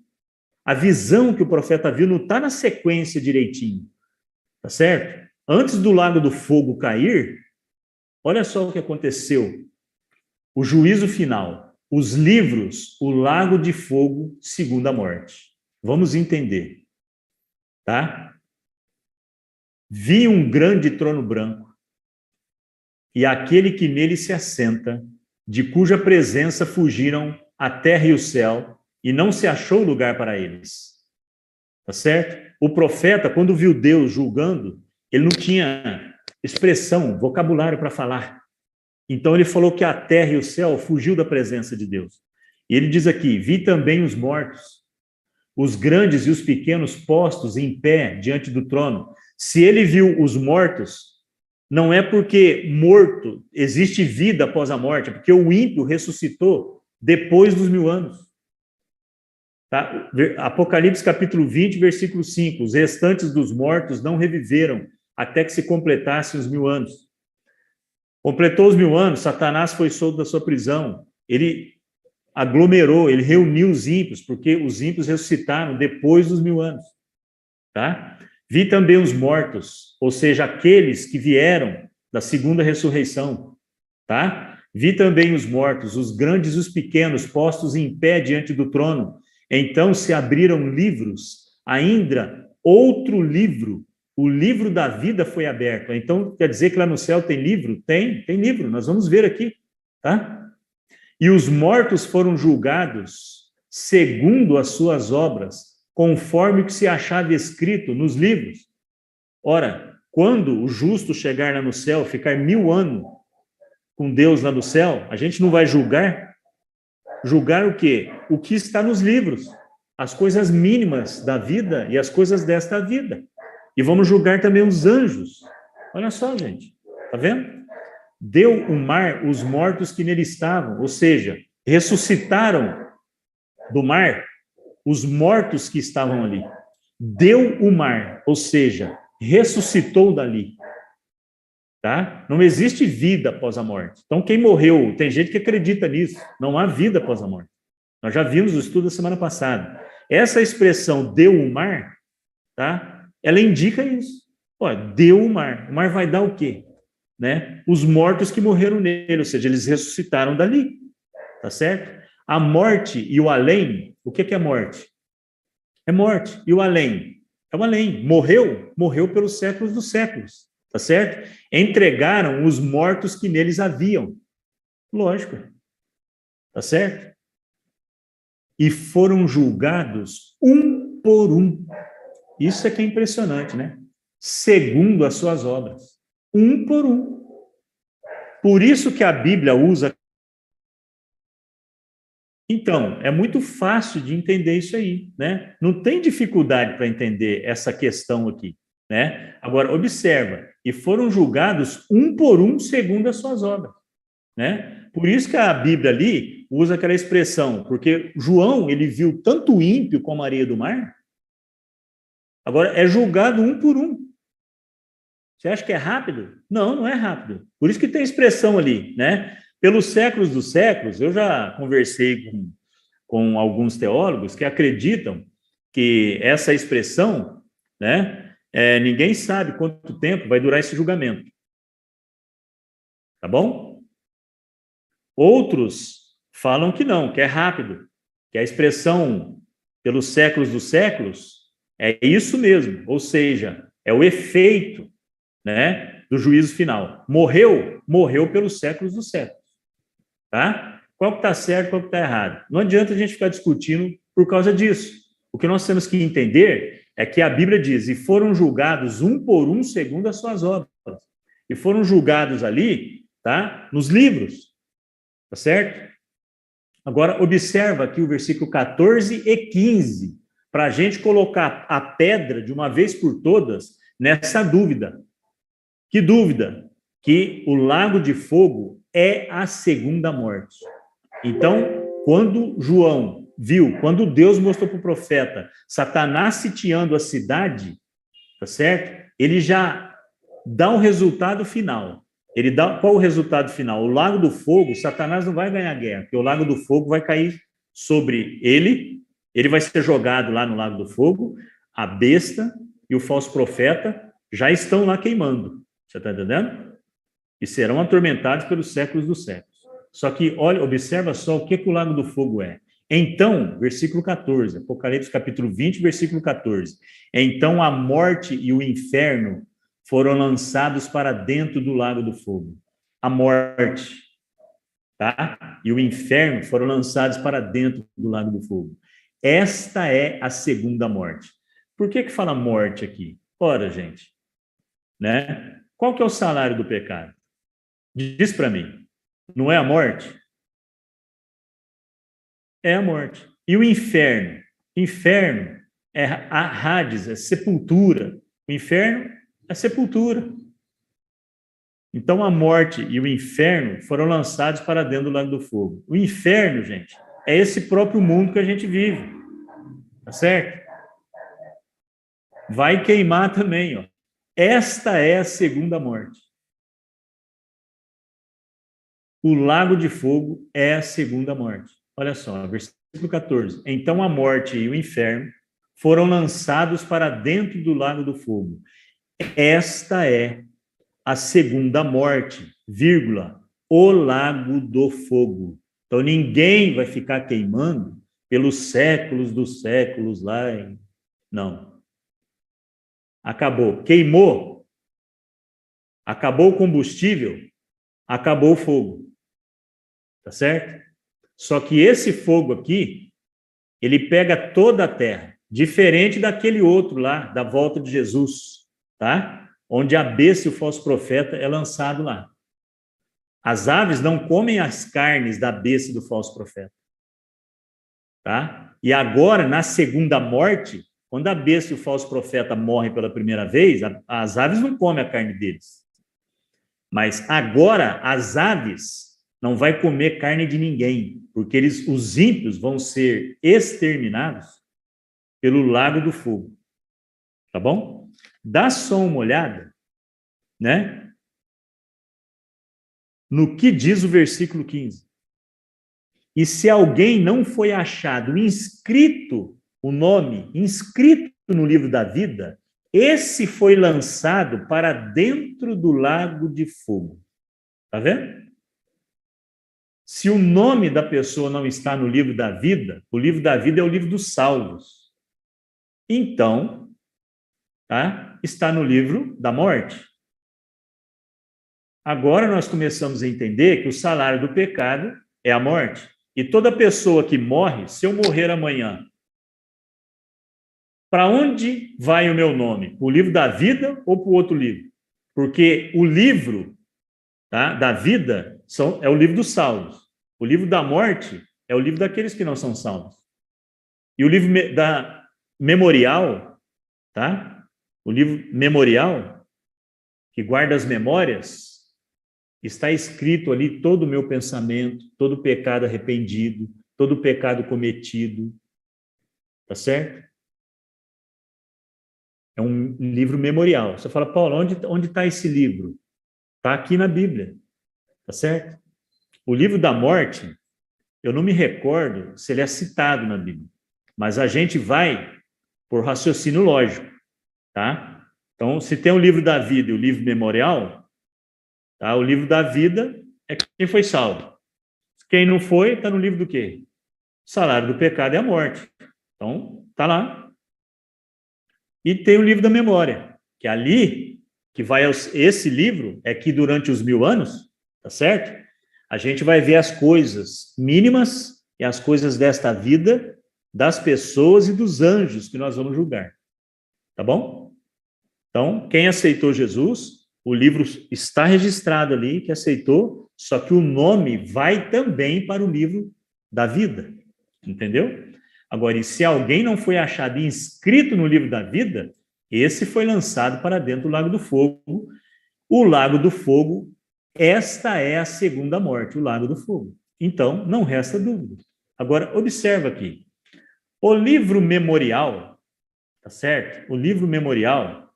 A visão que o profeta viu não está na sequência direitinho, tá certo? Antes do lago do fogo cair, olha só o que aconteceu. O juízo final, os livros, o lago de fogo, segunda morte. Vamos entender, tá? Vi um grande trono branco e aquele que nele se assenta, de cuja presença fugiram a terra e o céu, e não se achou lugar para eles. Tá certo? O profeta, quando viu Deus julgando, ele não tinha expressão, vocabulário para falar. Então ele falou que a terra e o céu fugiu da presença de Deus. E ele diz aqui: vi também os mortos, os grandes e os pequenos postos em pé diante do trono. Se ele viu os mortos, não é porque morto existe vida após a morte, é porque o ímpio ressuscitou depois dos 1000 anos. Tá? Apocalipse capítulo 20, versículo 5. Os restantes dos mortos não reviveram até que se completassem os 1000 anos. Completou os 1000 anos, Satanás foi solto da sua prisão. Ele aglomerou, ele reuniu os ímpios, porque os ímpios ressuscitaram depois dos 1000 anos. Tá? Vi também os mortos, ou seja, aqueles que vieram da segunda ressurreição. Tá? Vi também os mortos, os grandes e os pequenos, postos em pé diante do trono. Então se abriram livros, ainda outro livro, o livro da vida foi aberto. Então quer dizer que lá no céu tem livro? Tem livro, nós vamos ver aqui, tá? E os mortos foram julgados segundo as suas obras, conforme o que se achava escrito nos livros. Ora, quando o justo chegar lá no céu, ficar 1000 anos com Deus lá no céu, a gente não vai julgar? Julgar o quê? O que está nos livros, as coisas mínimas da vida e as coisas desta vida. E vamos julgar também os anjos. Olha só, gente, tá vendo? Deu o mar os mortos que nele estavam, ou seja, ressuscitaram do mar os mortos que estavam ali. Deu o mar, ou seja, ressuscitou dali. Tá? Não existe vida após a morte. Então, quem morreu, tem gente que acredita nisso, não há vida após a morte. Nós já vimos o estudo da semana passada. Essa expressão, deu o mar, tá? Ela indica isso. Ó, deu o mar vai dar o quê? Né? Os mortos que morreram nele, ou seja, eles ressuscitaram dali, tá certo? A morte e o além, o que é morte? É morte. E o além? É o além. Morreu pelos séculos dos séculos. Tá certo? Entregaram os mortos que neles haviam. Lógico. Tá certo? E foram julgados um por um. Isso é que é impressionante, né? Segundo as suas obras. Um por um. Por isso que a Bíblia usa. Então, é muito fácil de entender isso aí, né? Não tem dificuldade para entender essa questão aqui, né? Agora, observa. E foram julgados um por um segundo as suas obras, né? Por isso que a Bíblia ali usa aquela expressão, porque João, ele viu tanto o ímpio como a areia do mar, agora é julgado um por um. Você acha que é rápido? Não, não é rápido. Por isso que tem expressão ali, né? Pelos séculos dos séculos, eu já conversei com alguns teólogos que acreditam que essa expressão, né? Ninguém sabe quanto tempo vai durar esse julgamento. Tá bom? Outros falam que não, que é rápido, que a expressão pelos séculos dos séculos é isso mesmo, ou seja, é o efeito, né, do juízo final. Morreu pelos séculos dos séculos. Tá? Qual que está certo, qual que está errado? Não adianta a gente ficar discutindo por causa disso. O que nós temos que entender é que a Bíblia diz, e foram julgados um por um segundo as suas obras. E foram julgados ali, tá? Nos livros. Tá certo? Agora, observa aqui o versículo 14 e 15, para a gente colocar a pedra de uma vez por todas nessa dúvida. Que dúvida? Que o lago de fogo é a segunda morte. Então, quando João viu, quando Deus mostrou para o profeta Satanás sitiando a cidade, tá certo? Ele já dá um resultado final. ele dá qual o resultado final? O lago do fogo, Satanás não vai ganhar guerra, porque o lago do fogo vai cair sobre ele vai ser jogado lá no lago do fogo, a besta e o falso profeta já estão lá queimando. Você está entendendo? E serão atormentados pelos séculos dos séculos. Só que, olha, observa só o que o lago do fogo é. Então, versículo 14, Apocalipse capítulo 20, versículo 14. Então a morte e o inferno foram lançados para dentro do lago do fogo. A morte, tá? E o inferno foram lançados para dentro do lago do fogo. Esta é a segunda morte. Por que fala morte aqui? Ora, gente, né? Qual que é o salário do pecado? Diz para mim. Não é a morte? É a morte. E o inferno? Inferno é a Hades, é sepultura. O inferno é sepultura. Então a morte e o inferno foram lançados para dentro do lago do fogo. O inferno, gente, é esse próprio mundo que a gente vive. Tá certo? Vai queimar também, ó. Esta é a segunda morte. O lago de fogo é a segunda morte. Olha só, versículo 14. Então a morte e o inferno foram lançados para dentro do lago do fogo. Esta é a segunda morte, vírgula, o lago do fogo. Então ninguém vai ficar queimando pelos séculos dos séculos lá. Não. Acabou. Queimou. Acabou o combustível. Acabou o fogo. Tá certo? Só que esse fogo aqui, ele pega toda a terra, diferente daquele outro lá, da volta de Jesus, tá? Onde a besta e o falso profeta é lançado lá. As aves não comem as carnes da besta e do falso profeta, tá? E agora, na segunda morte, quando a besta e o falso profeta morrem pela primeira vez, as aves não comem a carne deles. Mas agora, as aves não vai comer carne de ninguém, porque os ímpios vão ser exterminados pelo lago do fogo. Tá bom? Dá só uma olhada, né? No que diz o versículo 15. E se alguém não foi achado inscrito, o nome inscrito no livro da vida, esse foi lançado para dentro do lago de fogo. Tá vendo? Se o nome da pessoa não está no livro da vida, o livro da vida é o livro dos salvos. Então, tá? Está no livro da morte. Agora nós começamos a entender que o salário do pecado é a morte. E toda pessoa que morre, se eu morrer amanhã, para onde vai o meu nome? O livro da vida ou para o outro livro? Porque o livro, tá, da vida é o livro dos salvos. O livro da morte é o livro daqueles que não são salvos. E o livro da memorial, tá? O livro memorial, que guarda as memórias, está escrito ali todo o meu pensamento, todo o pecado arrependido, todo o pecado cometido. Tá certo? É um livro memorial. Você fala, Paulo, onde está esse livro? Está aqui na Bíblia. Tá certo? O livro da morte, eu não me recordo se ele é citado na Bíblia, mas a gente vai por raciocínio lógico, tá? Então, se tem o livro da vida e o livro memorial, tá? O livro da vida é quem foi salvo. Quem não foi, está no livro do quê? O salário do pecado é a morte. Então, tá lá. E tem o livro da memória, que é ali, que vai esse livro é que durante os 1000 anos, tá certo? A gente vai ver as coisas mínimas e as coisas desta vida, das pessoas e dos anjos que nós vamos julgar. Tá bom? Então, quem aceitou Jesus, o livro está registrado ali que aceitou, só que o nome vai também para o livro da vida. Entendeu? Agora, e se alguém não foi achado inscrito no livro da vida, esse foi lançado para dentro do lago do fogo. O lago do fogo, esta é a segunda morte, o lago do fogo. Então, não resta dúvida. Agora, observa aqui. O livro memorial, tá certo? O livro memorial,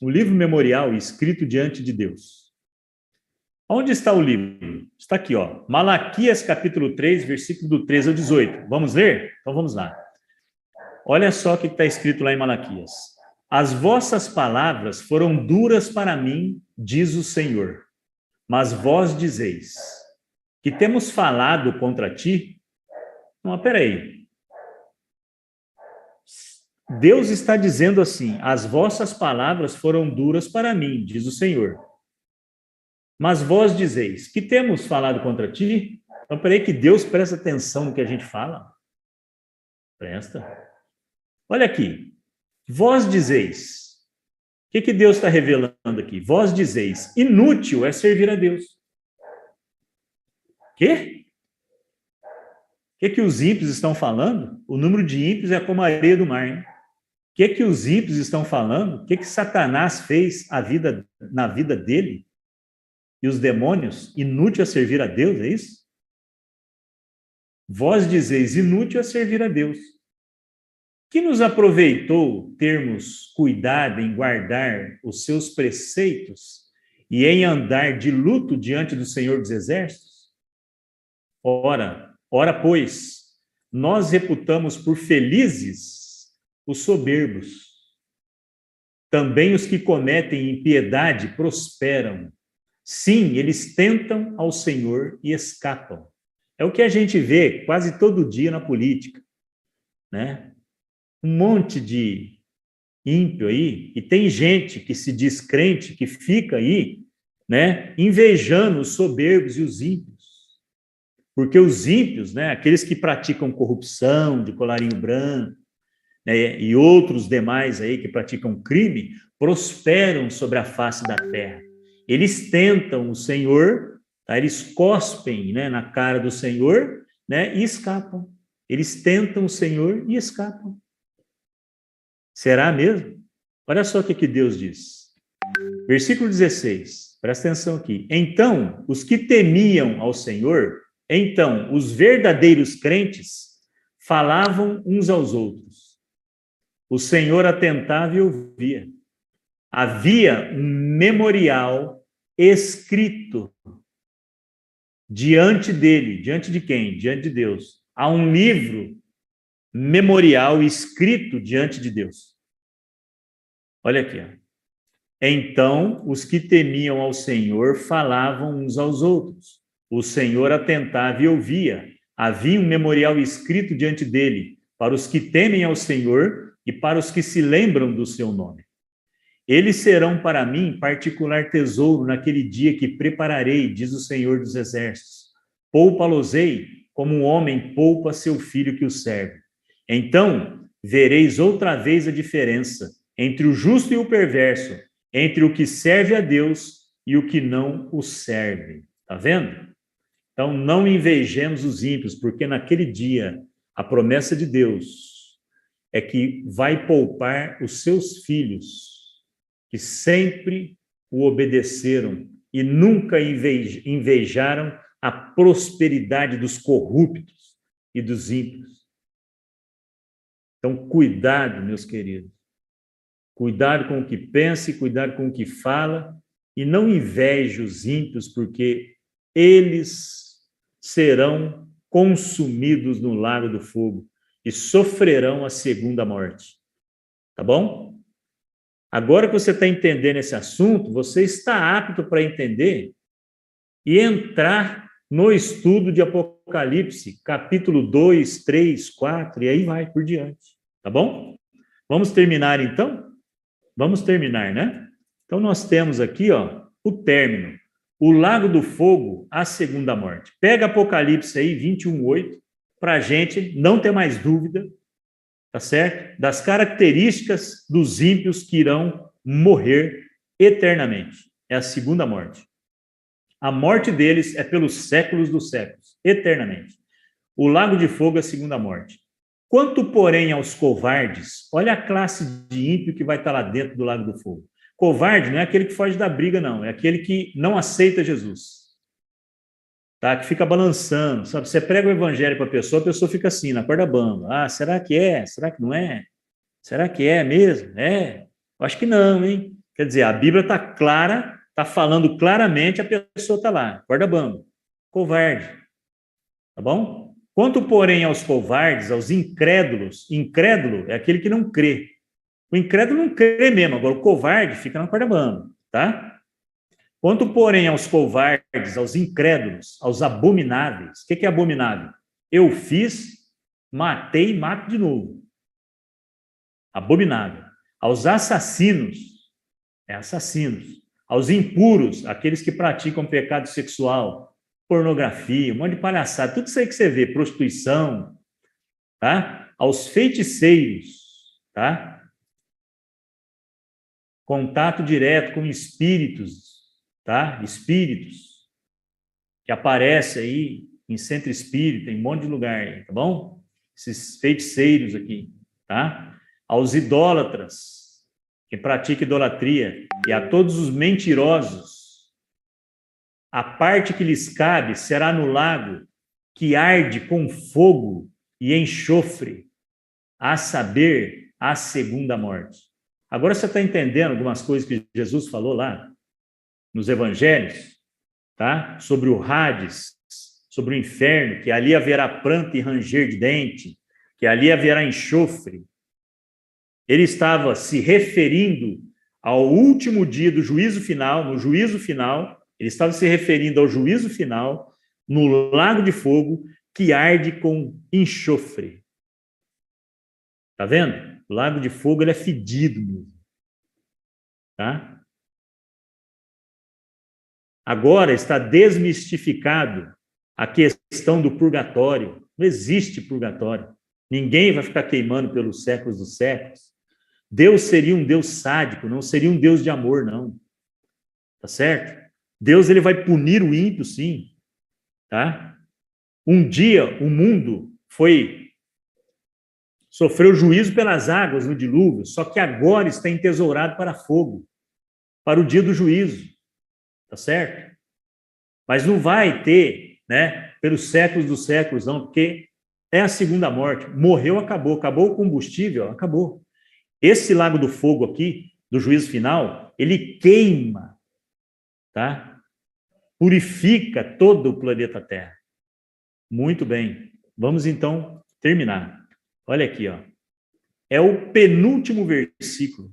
um livro memorial escrito diante de Deus. Onde está o livro? Está aqui, ó. Malaquias, capítulo 3, versículo do 13 ao 18. Vamos ler? Então vamos lá. Olha só o que está escrito lá em Malaquias. As vossas palavras foram duras para mim, diz o Senhor. Mas vós dizeis que temos falado contra ti? Não, peraí. Deus está dizendo assim, as vossas palavras foram duras para mim, diz o Senhor. Mas vós dizeis que temos falado contra ti? Então, peraí que Deus presta atenção no que a gente fala. Presta. Olha aqui. Vós dizeis. O que Deus está revelando aqui? Vós dizeis, inútil é servir a Deus. Quê? O que os ímpios estão falando? O número de ímpios é como a areia do mar, hein? O que os ímpios estão falando? O que Satanás fez na vida dele? E os demônios? Inútil é servir a Deus, é isso? Vós dizeis, inútil é servir a Deus. Que nos aproveitou termos cuidado em guardar os seus preceitos e em andar de luto diante do Senhor dos Exércitos? Ora, pois, nós reputamos por felizes os soberbos. Também os que cometem impiedade prosperam. Sim, eles tentam ao Senhor e escapam. É o que a gente vê quase todo dia na política, né? Um monte de ímpio aí, e tem gente que se diz crente, que fica aí, né, invejando os soberbos e os ímpios. Porque os ímpios, né, aqueles que praticam corrupção, de colarinho branco, né, e outros demais aí que praticam crime, prosperam sobre a face da terra. Eles tentam o Senhor, tá? Eles cospem, né, na cara do Senhor, né, e escapam. Eles tentam o Senhor e escapam. Será mesmo? Olha só o que Deus diz. Versículo 16, presta atenção aqui. Então, os que temiam ao Senhor, então, os verdadeiros crentes, falavam uns aos outros. O Senhor atentava e ouvia. Havia um memorial escrito diante dele. Diante de quem? Diante de Deus. Há um livro memorial escrito diante de Deus. Olha aqui, ó. Então, os que temiam ao Senhor falavam uns aos outros. O Senhor atentava e ouvia. Havia um memorial escrito diante dele, para os que temem ao Senhor e para os que se lembram do seu nome. Eles serão para mim particular tesouro naquele dia que prepararei, diz o Senhor dos Exércitos. Poupa-los-ei como um homem poupa seu filho que o serve. Então, vereis outra vez a diferença entre o justo e o perverso, entre o que serve a Deus e o que não o serve. Está vendo? Então, não invejemos os ímpios, porque naquele dia a promessa de Deus é que vai poupar os seus filhos, que sempre o obedeceram e nunca invejaram a prosperidade dos corruptos e dos ímpios. Então, cuidado, meus queridos. Cuidado com o que pensa e cuidado com o que fala, e não inveje os ímpios, porque eles serão consumidos no lago do fogo e sofrerão a segunda morte. Tá bom? Agora que você está entendendo esse assunto, você está apto para entender e entrar no estudo de Apocalipse, capítulo 2, 3, 4, e aí vai por diante. Tá bom? Vamos terminar, então? Vamos terminar, né? Então, nós temos aqui, ó, o término. O lago do fogo, a segunda morte. Pega Apocalipse aí, 21:8, para a gente não ter mais dúvida, tá certo? Das características dos ímpios que irão morrer eternamente. É a segunda morte. A morte deles é pelos séculos dos séculos, eternamente. O lago de fogo é a segunda morte. Quanto, porém, aos covardes, olha a classe de ímpio que vai estar lá dentro do lago do fogo. Covarde não é aquele que foge da briga, não. É aquele que não aceita Jesus. Tá? Que fica balançando, sabe? Você prega o evangelho para a pessoa fica assim, na corda bamba. Ah, será que é? Será que não é? Será que é mesmo? É? Eu acho que não, hein? Quer dizer, a Bíblia está clara, está falando claramente, a pessoa está lá, corda bamba, covarde, tá bom? Quanto, porém, aos covardes, aos incrédulos, incrédulo é aquele que não crê. O incrédulo não crê mesmo, agora o covarde fica na corda bamba, tá? Quanto, porém, aos covardes, aos incrédulos, aos abomináveis, o que é abominável? Eu fiz, matei e mato de novo. Abominável. Aos assassinos, assassinos. Aos impuros, aqueles que praticam pecado sexual, pornografia, um monte de palhaçada, tudo isso aí que você vê, prostituição, tá? Aos feiticeiros, tá? Contato direto com espíritos, tá? Espíritos que aparecem aí em centro espírita, em um monte de lugar, tá bom? Esses feiticeiros aqui, tá? Aos idólatras, que praticam idolatria, e a todos os mentirosos, a parte que lhes cabe será no lago que arde com fogo e enxofre, a saber, a segunda morte. Agora você está entendendo algumas coisas que Jesus falou lá nos evangelhos, tá? Sobre o Hades, sobre o inferno, que ali haverá pranto e ranger de dente, que ali haverá enxofre. Ele estava se referindo ao último dia do juízo final, no juízo final, ele estava se referindo ao juízo final, no lago de fogo, que arde com enxofre. Tá vendo? O lago de fogo, ele é fedido mesmo. Tá? Agora está desmistificado a questão do purgatório. Não existe purgatório. Ninguém vai ficar queimando pelos séculos dos séculos. Deus seria um Deus sádico, não seria um Deus de amor, não. Tá certo? Deus, ele vai punir o ímpio, sim. Tá? Um dia, o mundo sofreu juízo pelas águas no dilúvio, só que agora está entesourado para fogo, para o dia do juízo. Tá certo? Mas não vai ter, né, pelos séculos dos séculos, não, porque é a segunda morte. Morreu, acabou. Acabou o combustível, acabou. Esse lago do fogo aqui, do juízo final, ele queima, tá? Purifica todo o planeta Terra. Muito bem. Vamos, então, terminar. Olha aqui, ó. É o penúltimo versículo.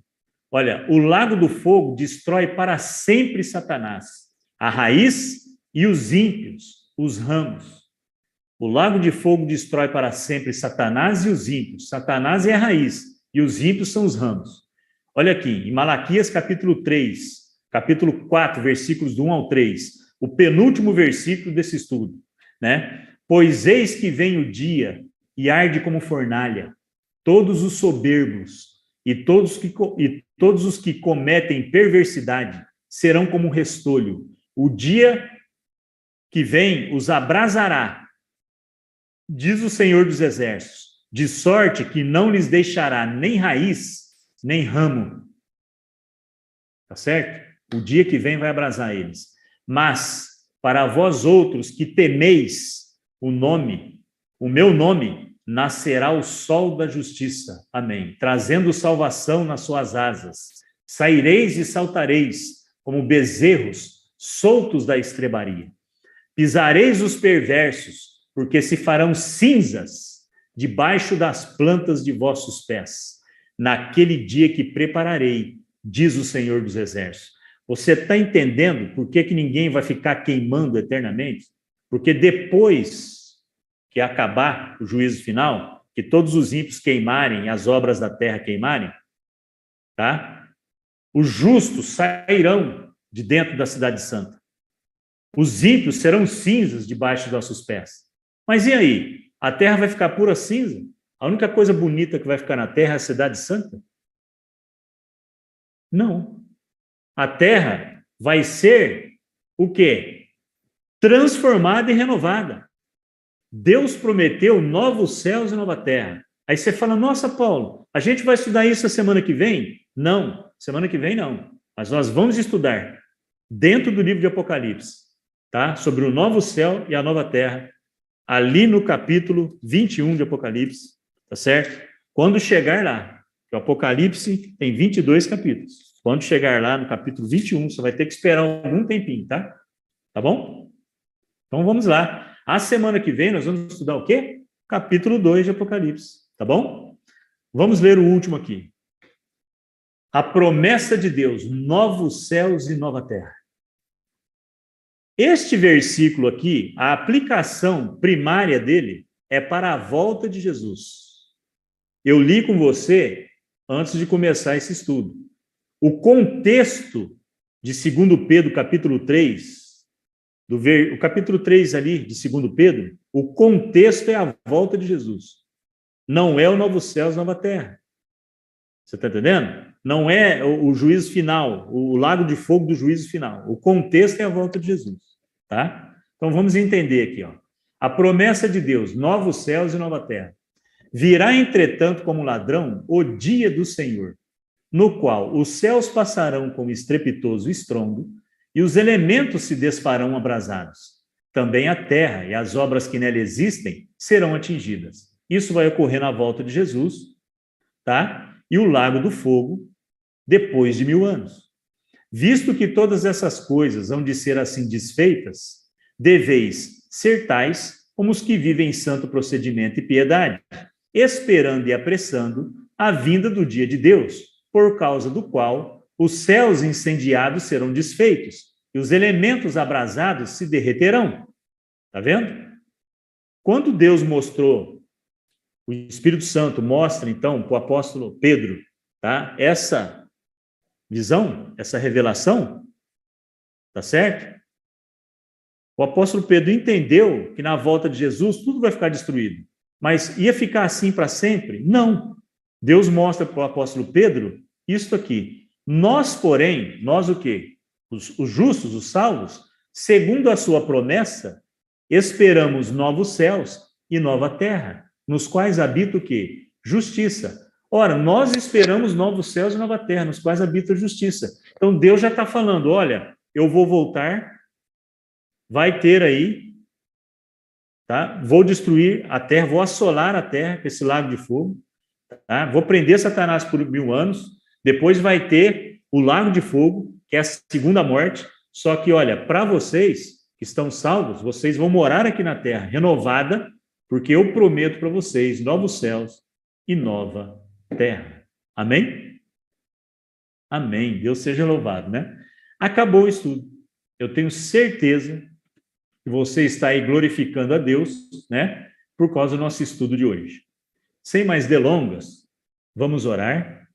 Olha, o lago do fogo destrói para sempre Satanás, a raiz e os ímpios, os ramos. O lago de fogo destrói para sempre Satanás e os ímpios. Satanás é a raiz e os ímpios são os ramos. Olha aqui, em Malaquias capítulo 3, capítulo 4, versículos do 1 ao 3, o penúltimo versículo desse estudo, né? Pois eis que vem o dia e arde como fornalha, todos os soberbos e todos os que cometem perversidade serão como um restolho. O dia que vem os abrasará, diz o Senhor dos Exércitos, de sorte que não lhes deixará nem raiz, nem ramo. Tá certo? O dia que vem vai abrasar eles. Mas, para vós outros que temeis o meu nome, nascerá o sol da justiça. Amém. Trazendo salvação nas suas asas. Saireis e saltareis, como bezerros soltos da estrebaria. Pisareis os perversos, porque se farão cinzas debaixo das plantas de vossos pés, naquele dia que prepararei, diz o Senhor dos Exércitos. Você está entendendo por que ninguém vai ficar queimando eternamente? Porque depois que acabar o juízo final, que todos os ímpios queimarem, as obras da terra queimarem, tá? Os justos sairão de dentro da cidade santa. Os ímpios serão cinzas debaixo dos nossos pés. Mas e aí? A terra vai ficar pura cinza? A única coisa bonita que vai ficar na terra é a cidade santa? Não. A terra vai ser o quê? Transformada e renovada. Deus prometeu novos céus e nova terra. Aí você fala, nossa, Paulo, a gente vai estudar isso a semana que vem? Não, semana que vem não. Mas nós vamos estudar dentro do livro de Apocalipse, tá? Sobre o novo céu e a nova terra, ali no capítulo 21 de Apocalipse, tá certo? Quando chegar lá, o Apocalipse tem 22 capítulos. Quando chegar lá no capítulo 21, você vai ter que esperar algum tempinho, tá? Tá bom? Então vamos lá. A semana que vem nós vamos estudar o quê? Capítulo 2 de Apocalipse, tá bom? Vamos ler o último aqui. A promessa de Deus, novos céus e nova terra. Este versículo aqui, a aplicação primária dele é para a volta de Jesus. Eu li com você antes de começar esse estudo. O contexto de 2 Pedro, capítulo 3, o capítulo 3 ali de 2 Pedro, o contexto é a volta de Jesus. Não é o novo céus, nova terra. Você está entendendo? Não é o juízo final, o lago de fogo do juízo final. O contexto é a volta de Jesus, tá? Então vamos entender aqui, ó. A promessa de Deus, novos céus e nova terra. Virá, entretanto, como ladrão, o dia do Senhor, no qual os céus passarão com estrepitoso estrondo e os elementos se desfarão abrasados. Também a terra e as obras que nela existem serão atingidas. Isso vai ocorrer na volta de Jesus, tá? E o lago do fogo, depois de 1000 anos. Visto que todas essas coisas hão de ser assim desfeitas, deveis ser tais como os que vivem em santo procedimento e piedade, esperando e apressando a vinda do dia de Deus, por causa do qual os céus incendiados serão desfeitos e os elementos abrasados se derreterão. Tá vendo? Quando Deus mostrou, o Espírito Santo mostra, então, para o apóstolo Pedro, tá? Essa visão, essa revelação, tá certo? O apóstolo Pedro entendeu que na volta de Jesus tudo vai ficar destruído. Mas ia ficar assim para sempre? Não. Deus mostra para o apóstolo Pedro isto aqui. Nós, porém, nós o quê? Os justos, os salvos, segundo a sua promessa, esperamos novos céus e nova terra, nos quais habita o quê? Justiça. Ora, nós esperamos novos céus e nova terra, nos quais habita justiça. Então, Deus já está falando, olha, eu vou voltar, vai ter aí, tá? Vou destruir a terra, vou assolar a terra com esse lago de fogo, tá? Vou prender Satanás por 1000 anos, depois vai ter o lago de fogo, que é a segunda morte, só que, olha, para vocês que estão salvos, vocês vão morar aqui na terra renovada, porque eu prometo para vocês novos céus e nova terra. Amém? Amém. Deus seja louvado, né? Acabou o estudo. Eu tenho certeza que você está aí glorificando a Deus, né? Por causa do nosso estudo de hoje. Sem mais delongas, vamos orar,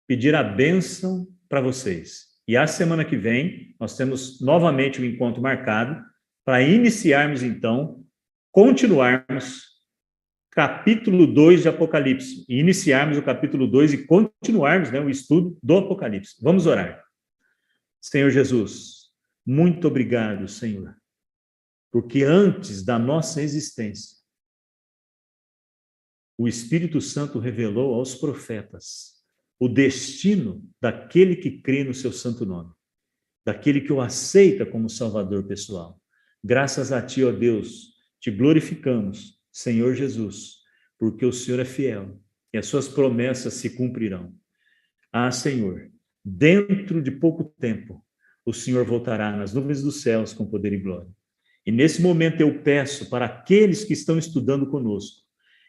pedir a bênção para vocês. E a semana que vem, nós temos novamente um encontro marcado para iniciarmos, então, continuarmos capítulo 2 de Apocalipse. E iniciarmos o capítulo 2 e continuarmos, né, o estudo do Apocalipse. Vamos orar. Senhor Jesus, muito obrigado, Senhor, porque antes da nossa existência, o Espírito Santo revelou aos profetas o destino daquele que crê no seu santo nome, daquele que o aceita como Salvador pessoal. Graças a Ti, ó Deus, te glorificamos, Senhor Jesus, porque o Senhor é fiel e as suas promessas se cumprirão. Ah, Senhor, dentro de pouco tempo, o Senhor voltará nas nuvens dos céus com poder e glória. E nesse momento eu peço para aqueles que estão estudando conosco,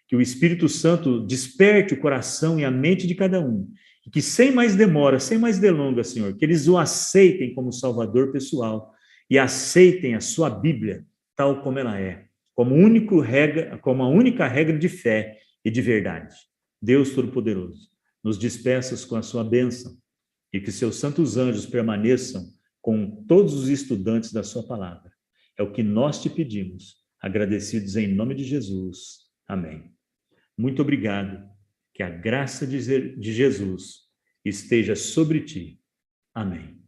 que o Espírito Santo desperte o coração e a mente de cada um, e que sem mais demora, sem mais delongas, Senhor, que eles o aceitem como Salvador pessoal e aceitem a sua Bíblia tal como ela é, como a única regra de fé e de verdade. Deus Todo-Poderoso, nos despeças com a sua bênção e que seus santos anjos permaneçam com todos os estudantes da sua palavra. É o que nós te pedimos, agradecidos em nome de Jesus. Amém. Muito obrigado. Que a graça de Jesus esteja sobre ti. Amém.